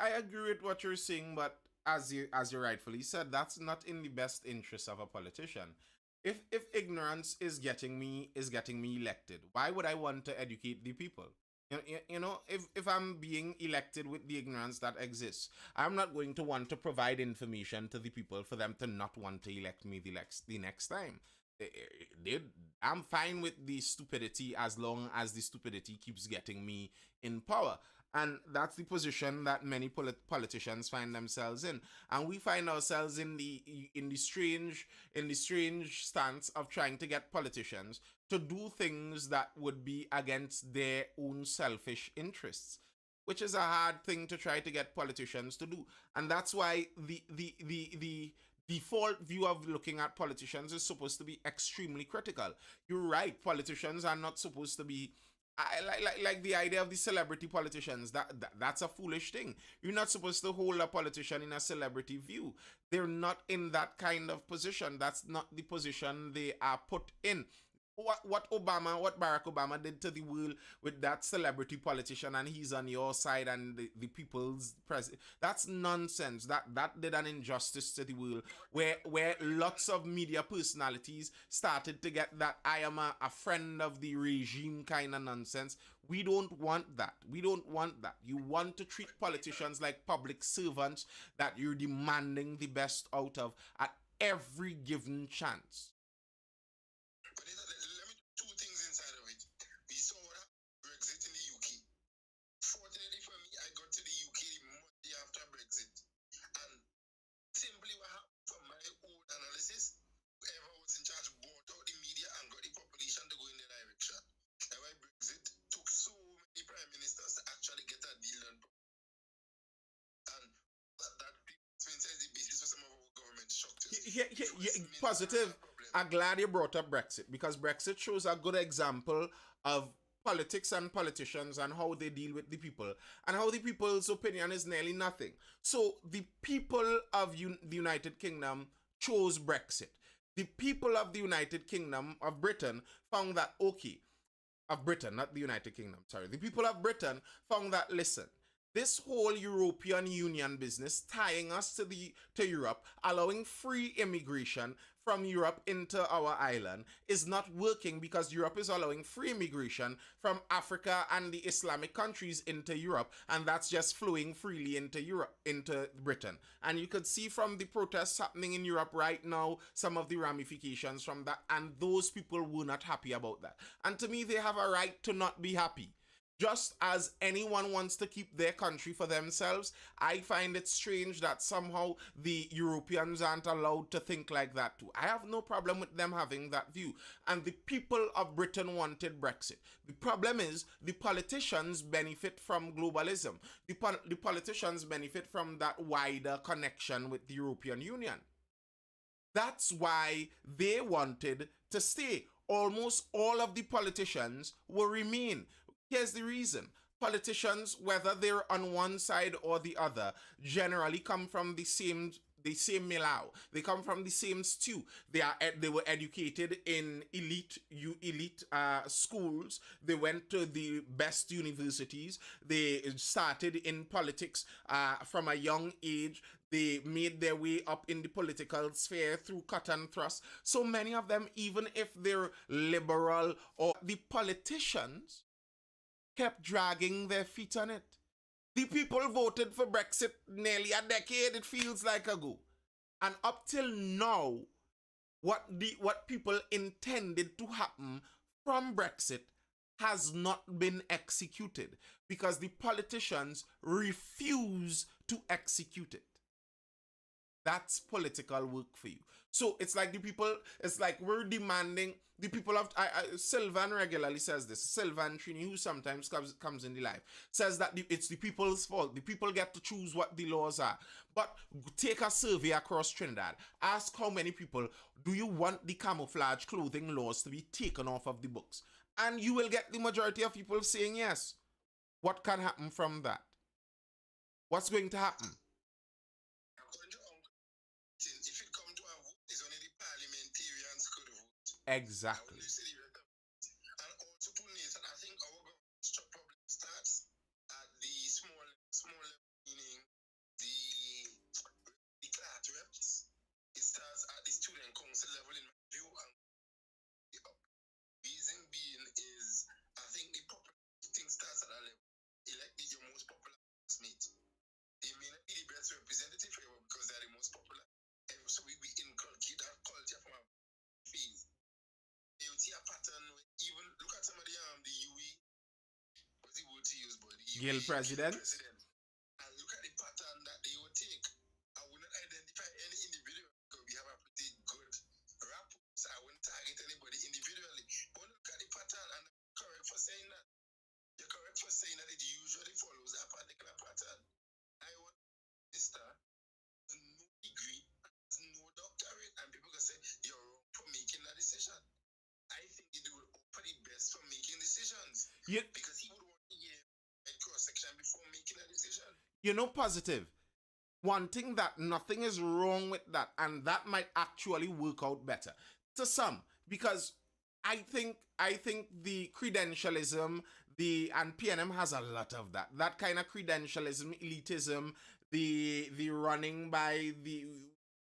I agree with what you're saying, but as you rightfully said, that's not in the best interest of a politician. If ignorance is getting me elected, why would I want to educate the people? You know, if I'm being elected with the ignorance that exists, I'm not going to want to provide information to the people for them to not want to elect me the next time. I'm fine with the stupidity as long as the stupidity keeps getting me in power. And that's the position that many politicians find themselves in. And we find ourselves in the strange stance of trying to get politicians to do things that would be against their own selfish interests, which is a hard thing to try to get politicians to do. And that's why the default view of looking at politicians is supposed to be extremely critical. You're right, politicians are not supposed to be like the idea of the celebrity politicians. That's a foolish thing. You're not supposed to hold a politician in a celebrity view. They're not in that kind of position. That's not the position they are put in. What Barack Obama did to the world with that celebrity politician and he's on your side and the people's president, that's nonsense. That did an injustice to the world where lots of media personalities started to get that I am a friend of the regime kind of nonsense. We don't want that. We don't want that. You want to treat politicians like public servants that you're demanding the best out of at every given chance. Positive. I'm glad you brought up Brexit because Brexit shows a good example of politics and politicians and how they deal with the people and how the people's opinion is nearly nothing. So the people of the United Kingdom chose Brexit. The people of the United Kingdom of Britain found that of Britain, not the United Kingdom, sorry. The people of Britain found that, listen, this whole European Union business tying us to Europe, allowing free immigration from Europe into our island is not working because Europe is allowing free immigration from Africa and the Islamic countries into Europe, and that's just flowing freely into Britain. And you could see from the protests happening in Europe right now some of the ramifications from that, and those people were not happy about that. And to me, they have a right to not be happy. Just as anyone wants to keep their country for themselves, I find it strange that somehow the Europeans aren't allowed to think like that too. I have no problem with them having that view. And the people of Britain wanted Brexit. The problem is the politicians benefit from globalism. The politicians benefit from that wider connection with the European Union. That's why they wanted to stay. Almost all of the politicians will remain. Here's the reason. Politicians, whether they're on one side or the other, generally come from the same milieu. They come from the same stew. They were educated in elite schools. They went to the best universities. They started in politics from a young age. They made their way up in the political sphere through cut and thrust. So many of them, even if they're liberal, or the politicians kept dragging their feet on it. The people voted for Brexit nearly a decade, it feels like, ago. And up till now, what people intended to happen from Brexit has not been executed because the politicians refuse to execute it. That's political work for you. So it's like the people, it's like we're demanding, the people of, Sylvan regularly says this, Sylvan Trini, who sometimes comes in the live, says that it's the people's fault. The people get to choose what the laws are. But take a survey across Trinidad. Ask how many people, do you want the camouflage clothing laws to be taken off of the books? And you will get the majority of people saying yes. What can happen from that? What's going to happen? Exactly. And also to Nathan, I think our government's problem starts at the small level, meaning the class reps. It starts at the student council level in my view, and the reason being is I think the popular thing starts at that level. Elect your most popular classmate. They may not be the best representative because they're the most popular. And so we inculcate that culture from our phase. You see a pattern, even look at some of the UE, what's the word to use, but the Guild president. And look at the pattern that they would take. I would not identify any individual because we have a pretty good rapport, so I wouldn't target anybody individually. But look at the pattern, and you're correct for saying that. You're correct for saying that it usually follows a particular pattern. I want Mr. no degree, no doctorate, and people can say you're wrong for making that decision. I think he would offer the best for making decisions. Yeah. Because he would want to hear a cross-section before making a decision. You know, positive. Wanting that nothing is wrong with that, and that might actually work out better to some, because I think the credentialism, and PNM has a lot of that. That kind of credentialism, elitism, the running by we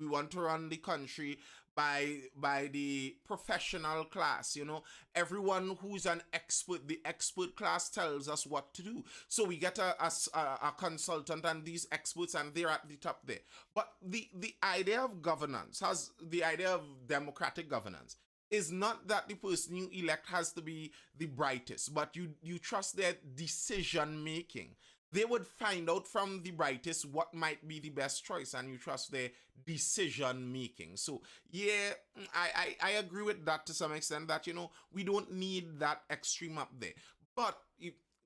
want to run the country by the professional class. You know, everyone who's an expert, the expert class tells us what to do. So we get a consultant and these experts, and they're at the top there. But the idea of governance, has the idea of democratic governance, is not that the person you elect has to be the brightest, but you trust their decision making. They would find out from the brightest what might be the best choice, and you trust their decision making. So yeah, I agree with that to some extent, that, you know, we don't need that extreme up there. But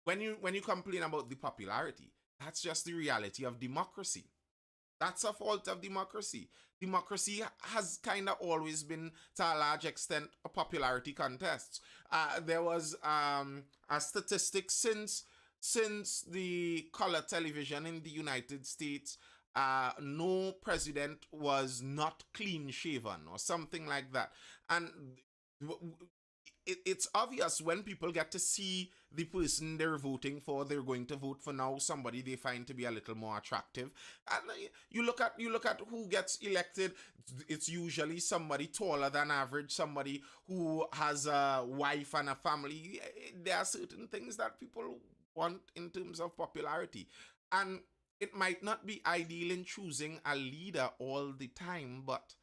when you complain about the popularity, that's just the reality of democracy. That's a fault of democracy. Democracy has kind of always been, to a large extent, a popularity contest. There was a statistic since the color television in the United States, no president was not clean shaven or something like that. And it's obvious when people get to see the person they're voting for, they're going to vote for now somebody they find to be a little more attractive. And you look at who gets elected. It's usually somebody taller than average, somebody who has a wife and a family. There are certain things that people want in terms of popularity, and it might not be ideal in choosing a leader all the time, but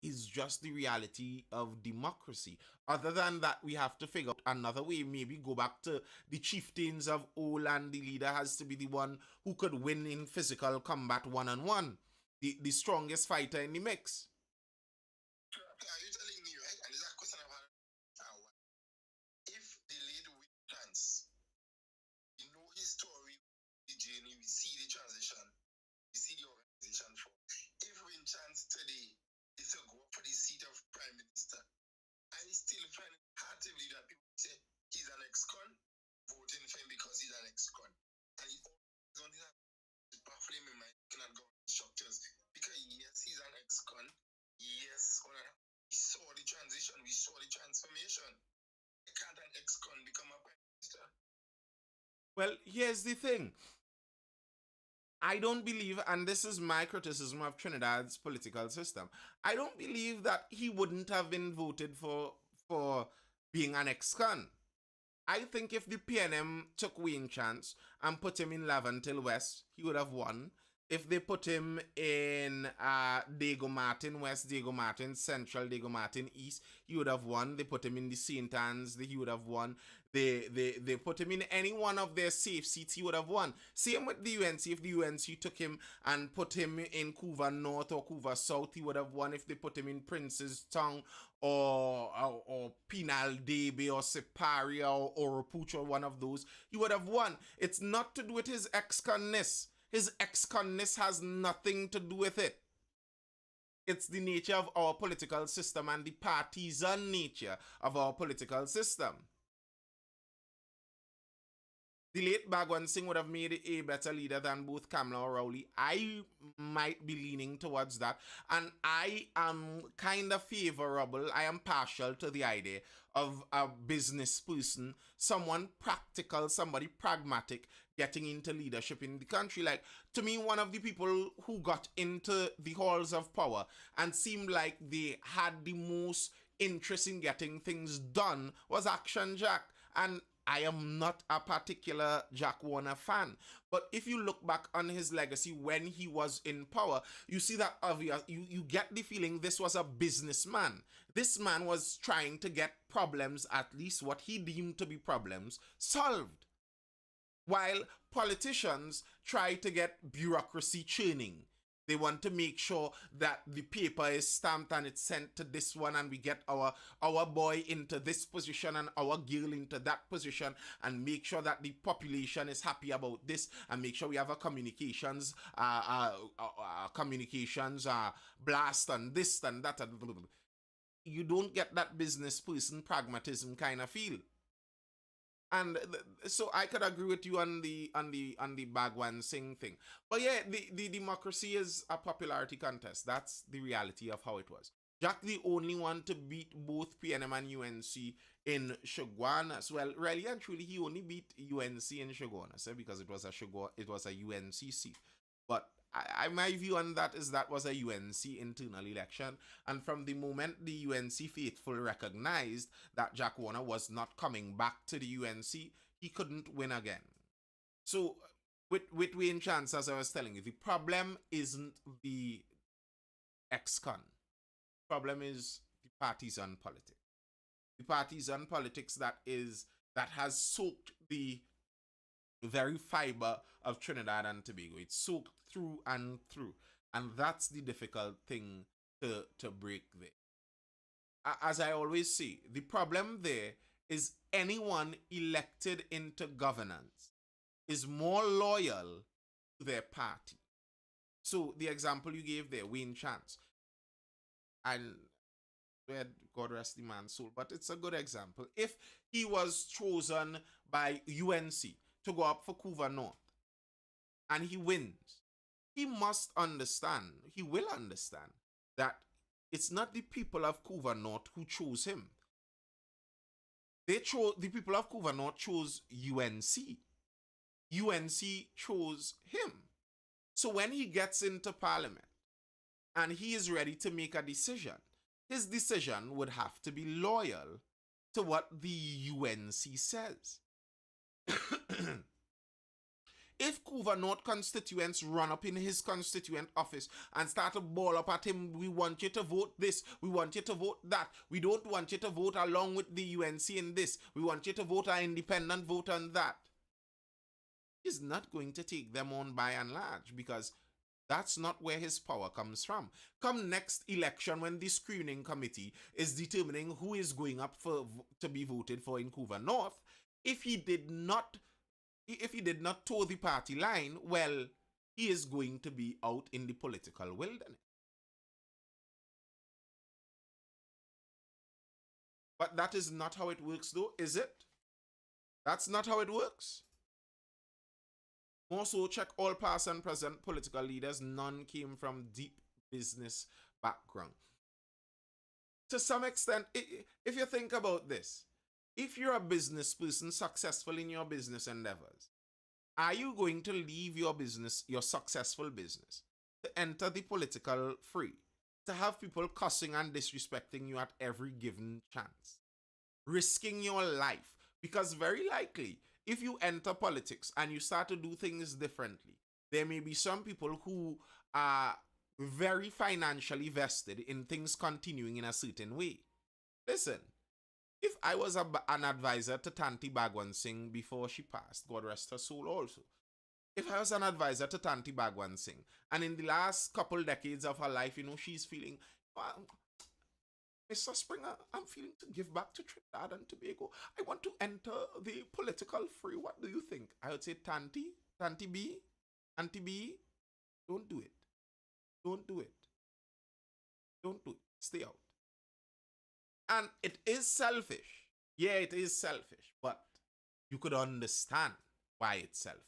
is just the reality of democracy. Other than that, we have to figure out another way. Maybe go back to the chieftains of old, and the leader has to be the one who could win in physical combat one-on-one, the strongest fighter in the mix. Are you telling me, right? And it's a question I've had for a while. If the lead with chance, you know his story, the journey, we see the transition, we see the organization for. If win chance today is to go for the seat of Prime Minister, I still find it hard to believe that people say he's an ex-con, voting for him because he's an ex-con. And he always only have to baffle him in my government structures. Because yes, he's an ex-con. Yes, we saw the transition, we saw the transformation. Can't an ex-con become a prime minister? Well, here's the thing. I don't believe, and this is my criticism of Trinidad's political system, I don't believe that he wouldn't have been voted for being an ex-con. I think if the PNM took Wayne Chance and put him in Laventille West, he would have won. If they put him in Diego Martin West, Diego Martin Central, Diego Martin East, he would have won. They put him in the St. Anne's, he would have won. They put him in any one of their safe seats, he would have won. Same with the UNC. If the UNC took him and put him in Couva North or Couva South, he would have won. If they put him in Prince's Town or Penal Debe or Siparia or Oropouche, one of those, he would have won. It's not to do with his ex-conness. His ex-conness has nothing to do with it. It's the nature of our political system and the partisan nature of our political system. The late Bhagwan Singh would have made a better leader than both Kamla or Rowley. I might be leaning towards that. And I am kind of favorable, I am partial to the idea of a business person, someone practical, somebody pragmatic, getting into leadership in the country. Like, to me, one of the people who got into the halls of power and seemed like they had the most interest in getting things done was Action Jack. And I am not a particular Jack Warner fan, but if you look back on his legacy when he was in power, you see that you get the feeling this was a businessman. This man was trying to get problems, at least what he deemed to be problems, solved. While politicians try to get bureaucracy churning. They want to make sure that the paper is stamped and it's sent to this one, and we get our boy into this position and our girl into that position, and make sure that the population is happy about this, and make sure we have a communications blast and this and that. You don't get that business person pragmatism kind of feel. And so I could agree with you on the Bhagwan Singh thing. But yeah, the democracy is a popularity contest. That's the reality of how it was. Jack the only one to beat both PNM and UNC in Shugwan. Well, really and truly, he only beat UNC in Shugwan, because it was a UNC seat. But my view on that is that was a UNC internal election, and from the moment the UNC faithful recognized that Jack Warner was not coming back to the UNC, he couldn't win again. So with Wayne Chance, as I was telling you, the problem isn't the ex-con. The problem is the partisan politics. The partisan politics that has soaked the very fiber of Trinidad and Tobago. It's soaked through and through. And that's the difficult thing to break there. As I always say, the problem there is anyone elected into governance is more loyal to their party. So the example you gave there, Wayne Chance, and God rest the man's soul, but it's a good example. If he was chosen by UNC to go up for Couva North and he wins, he must understand, he will understand that it's not the people of Couva North who chose him. The people of Couva North chose UNC. UNC chose him. So when he gets into parliament and he is ready to make a decision, his decision would have to be loyal to what the UNC says. If Couva North constituents run up in his constituent office and start to ball up at him, we want you to vote this, we want you to vote that, we don't want you to vote along with the UNC in this, we want you to vote an independent vote on that, he's not going to take them on by and large, because that's not where his power comes from. Come next election, when the screening committee is determining who is going up to be voted for in Couva North, if he did not toe the party line, well, he is going to be out in the political wilderness. But that is not how it works, though, is it? That's not how it works. Also, check all past and present political leaders. None came from deep business background. To some extent, if you think about this, if you're a business person successful in your business endeavors, Are you going to leave your business, your successful business, to enter the political fray, to have people cussing and disrespecting you at every given chance, risking your life? Because very likely, if you enter politics and you start to do things differently, there may be some people who are very financially vested in things continuing in a certain way. Listen, if I was an advisor to Tanti Bagwan Singh before she passed, God rest her soul also, if I was an advisor to Tanti Bagwan Singh, and in the last couple decades of her life, she's feeling, Mr. Springer, I'm feeling to give back to Trinidad and Tobago. I want to enter the political fray. What do you think? I would say, Tanti B, Auntie B, don't do it. Don't do it. Don't do it. Stay out. And it is selfish. Yeah, it is selfish, but you could understand why it's selfish.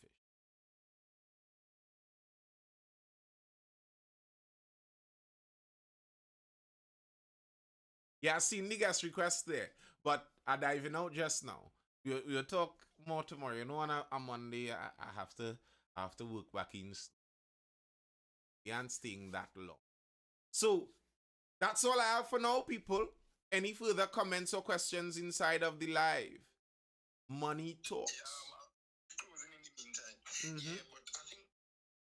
Yeah, I seen the guest request there, but I diving out just now. We'll talk more tomorrow. On a Monday, I have to work back in. And staying that long. So that's all I have for now, people. Any further comments or questions inside of the live? Money talks. Closing in the meantime. Mm-hmm. Yeah, but I think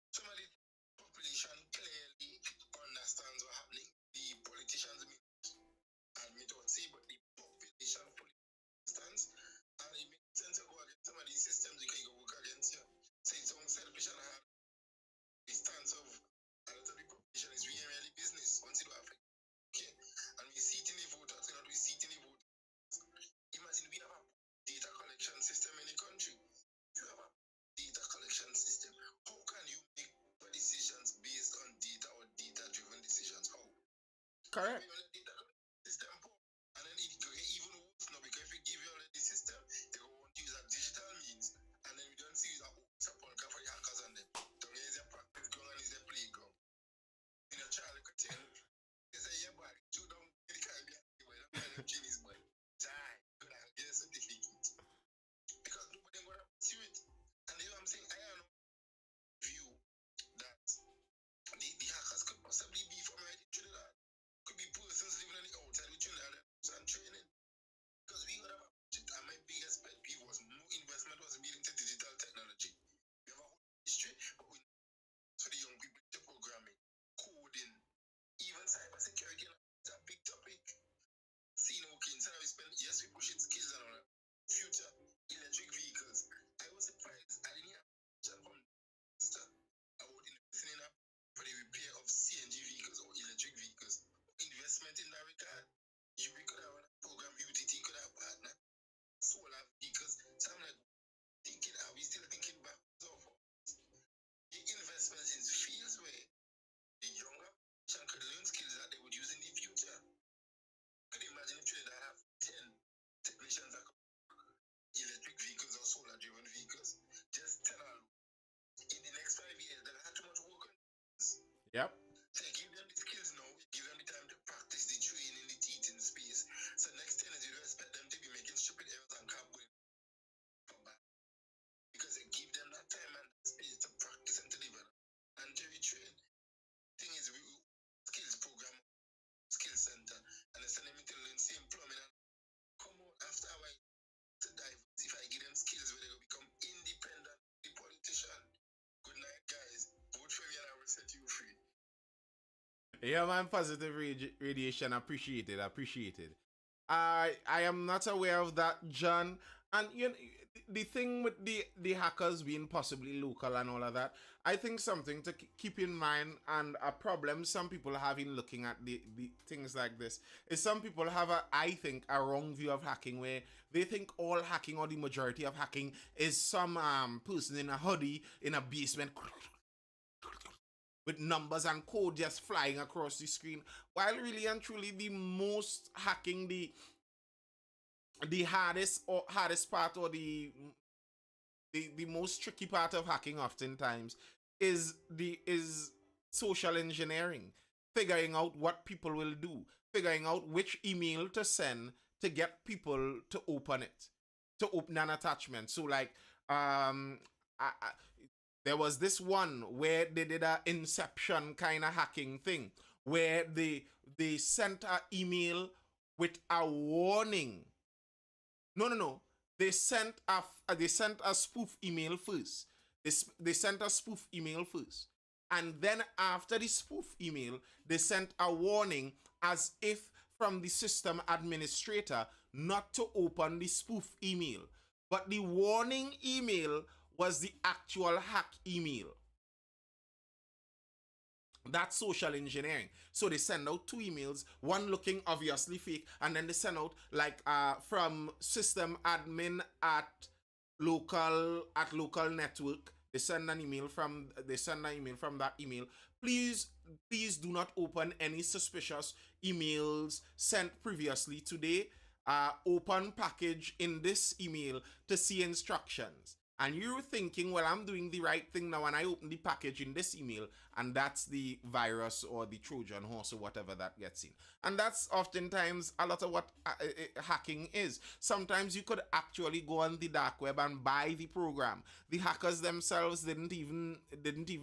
some of the population clearly understands what's happening. The politicians admit or say, but the population fully understands. And it makes sense to go against some of these systems because you go work against you. Say it's own selfish and hard. The stance of a lot of the population is really business once it will affect. Okay. And we see it in the voters, we see it in the voters. Imagine we have a data collection system in the country. If you have a data collection system, how can you make decisions based on data or data-driven decisions? How? Correct. System, and then it go even worse now because if we give you already the system, they will want to use a digital means, and then we don't see use a sepulchre for the hackers and them. So here's your practice ground and here's your playground. In a child could tell, they say, yeah, boy, you don't get the Caribbean, boy, don't get them Chinese, boy. Die, good, I'll get a certificate. Because nobody going to pursue it. And you know what I'm saying? I have no view that the hackers could possibly be from right in Trinidad. Could be persons living on the outside with Trinidad and training. Because we got a budget, and my biggest pet peeve was no investment was made into digital technology. We have a whole history, but we for the young people into programming, coding, even cybersecurity is a big topic. Seeing okay, instead of we spend, yes, we pushing skills and all that. Future electric vehicles. I was surprised. I didn't have from Mr. about investing in a for the repair of CNG vehicles or electric vehicles. Investment in that regard. You could have a program, UTT could have partner, solar vehicles. So I'm like thinking, are we still thinking back? So the investments in fields where the younger generation could learn skills that they would use in the future. Could you imagine if Trinidad have 10 technicians that could electric vehicles or solar driven vehicles? Just 10 alone. In the next 5 years, they'll have too much work on this. Yep. So give them the skills now, give them the time to practice the training, the teaching space. So next 10 years, you don't expect them to be making stupid errors and can't come back. Because they give them that time and that space to practice and to develop and to retrain. Thing is, we skills program, skill center, and they send them to learn same plumbing and come out after a while to diversify, give them skills where they will become independent, the politician. Good night, guys. Vote for me and I will set you free. Yeah, man, positive radiation. Appreciated. Appreciated. I am not aware of that, John. And the thing with the hackers being possibly local and all of that, I think something to keep in mind, and a problem some people have in looking at the things like this is some people have I think a wrong view of hacking, where they think all hacking or the majority of hacking is some person in a hoodie in a basement with numbers and code just flying across the screen, while really and truly the most hacking, the hardest part, or the most tricky part of hacking oftentimes is social engineering, figuring out what people will do, figuring out which email to send to get people to open it, to open an attachment. So like there was this one where they did a inception kind of hacking thing where they sent an email with a warning. No. They sent a spoof email first. They sent a spoof email first, and then after the spoof email, they sent a warning as if from the system administrator not to open the spoof email. But the warning email was the actual hack email. That's social engineering. So they send out two emails, one looking obviously fake, and then they send out like from system admin at local network. They send an email from that email. Please do not open any suspicious emails sent previously today. Open package in this email to see instructions. And you're thinking, well, I'm doing the right thing now, and I open the package in this email, and that's the virus or the Trojan horse or whatever that gets in. And that's oftentimes a lot of what hacking is. Sometimes you could actually go on the dark web and buy the program. The hackers themselves didn't even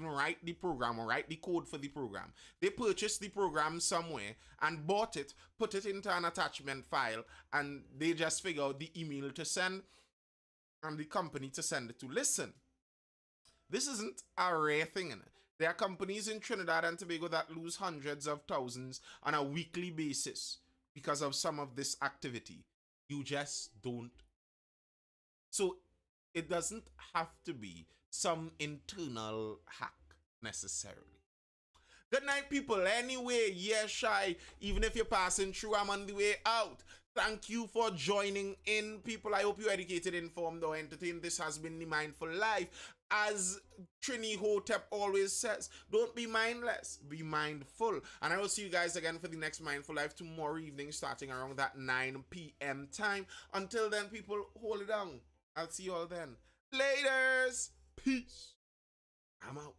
write the program or write the code for the program. They purchased the program somewhere and bought it, put it into an attachment file, and they just figure out the email to send and the company to send it to. Listen, this isn't a rare thing. There are companies in Trinidad and Tobago that lose hundreds of thousands on a weekly basis because of some of this activity. You just don't. So it doesn't have to be some internal hack necessarily. Good night, people. Anyway, yeah, Shy. Even if you're passing through, I'm on the way out. Thank you for joining in, people. I hope you're educated, informed, or entertained. This has been the Mindful Life. As Trini Hotep always says, don't be mindless, be mindful. And I will see you guys again for the next Mindful Life tomorrow evening, starting around that 9 p.m. time. Until then, people, hold it down. I'll see you all then. Laters. Peace. I'm out.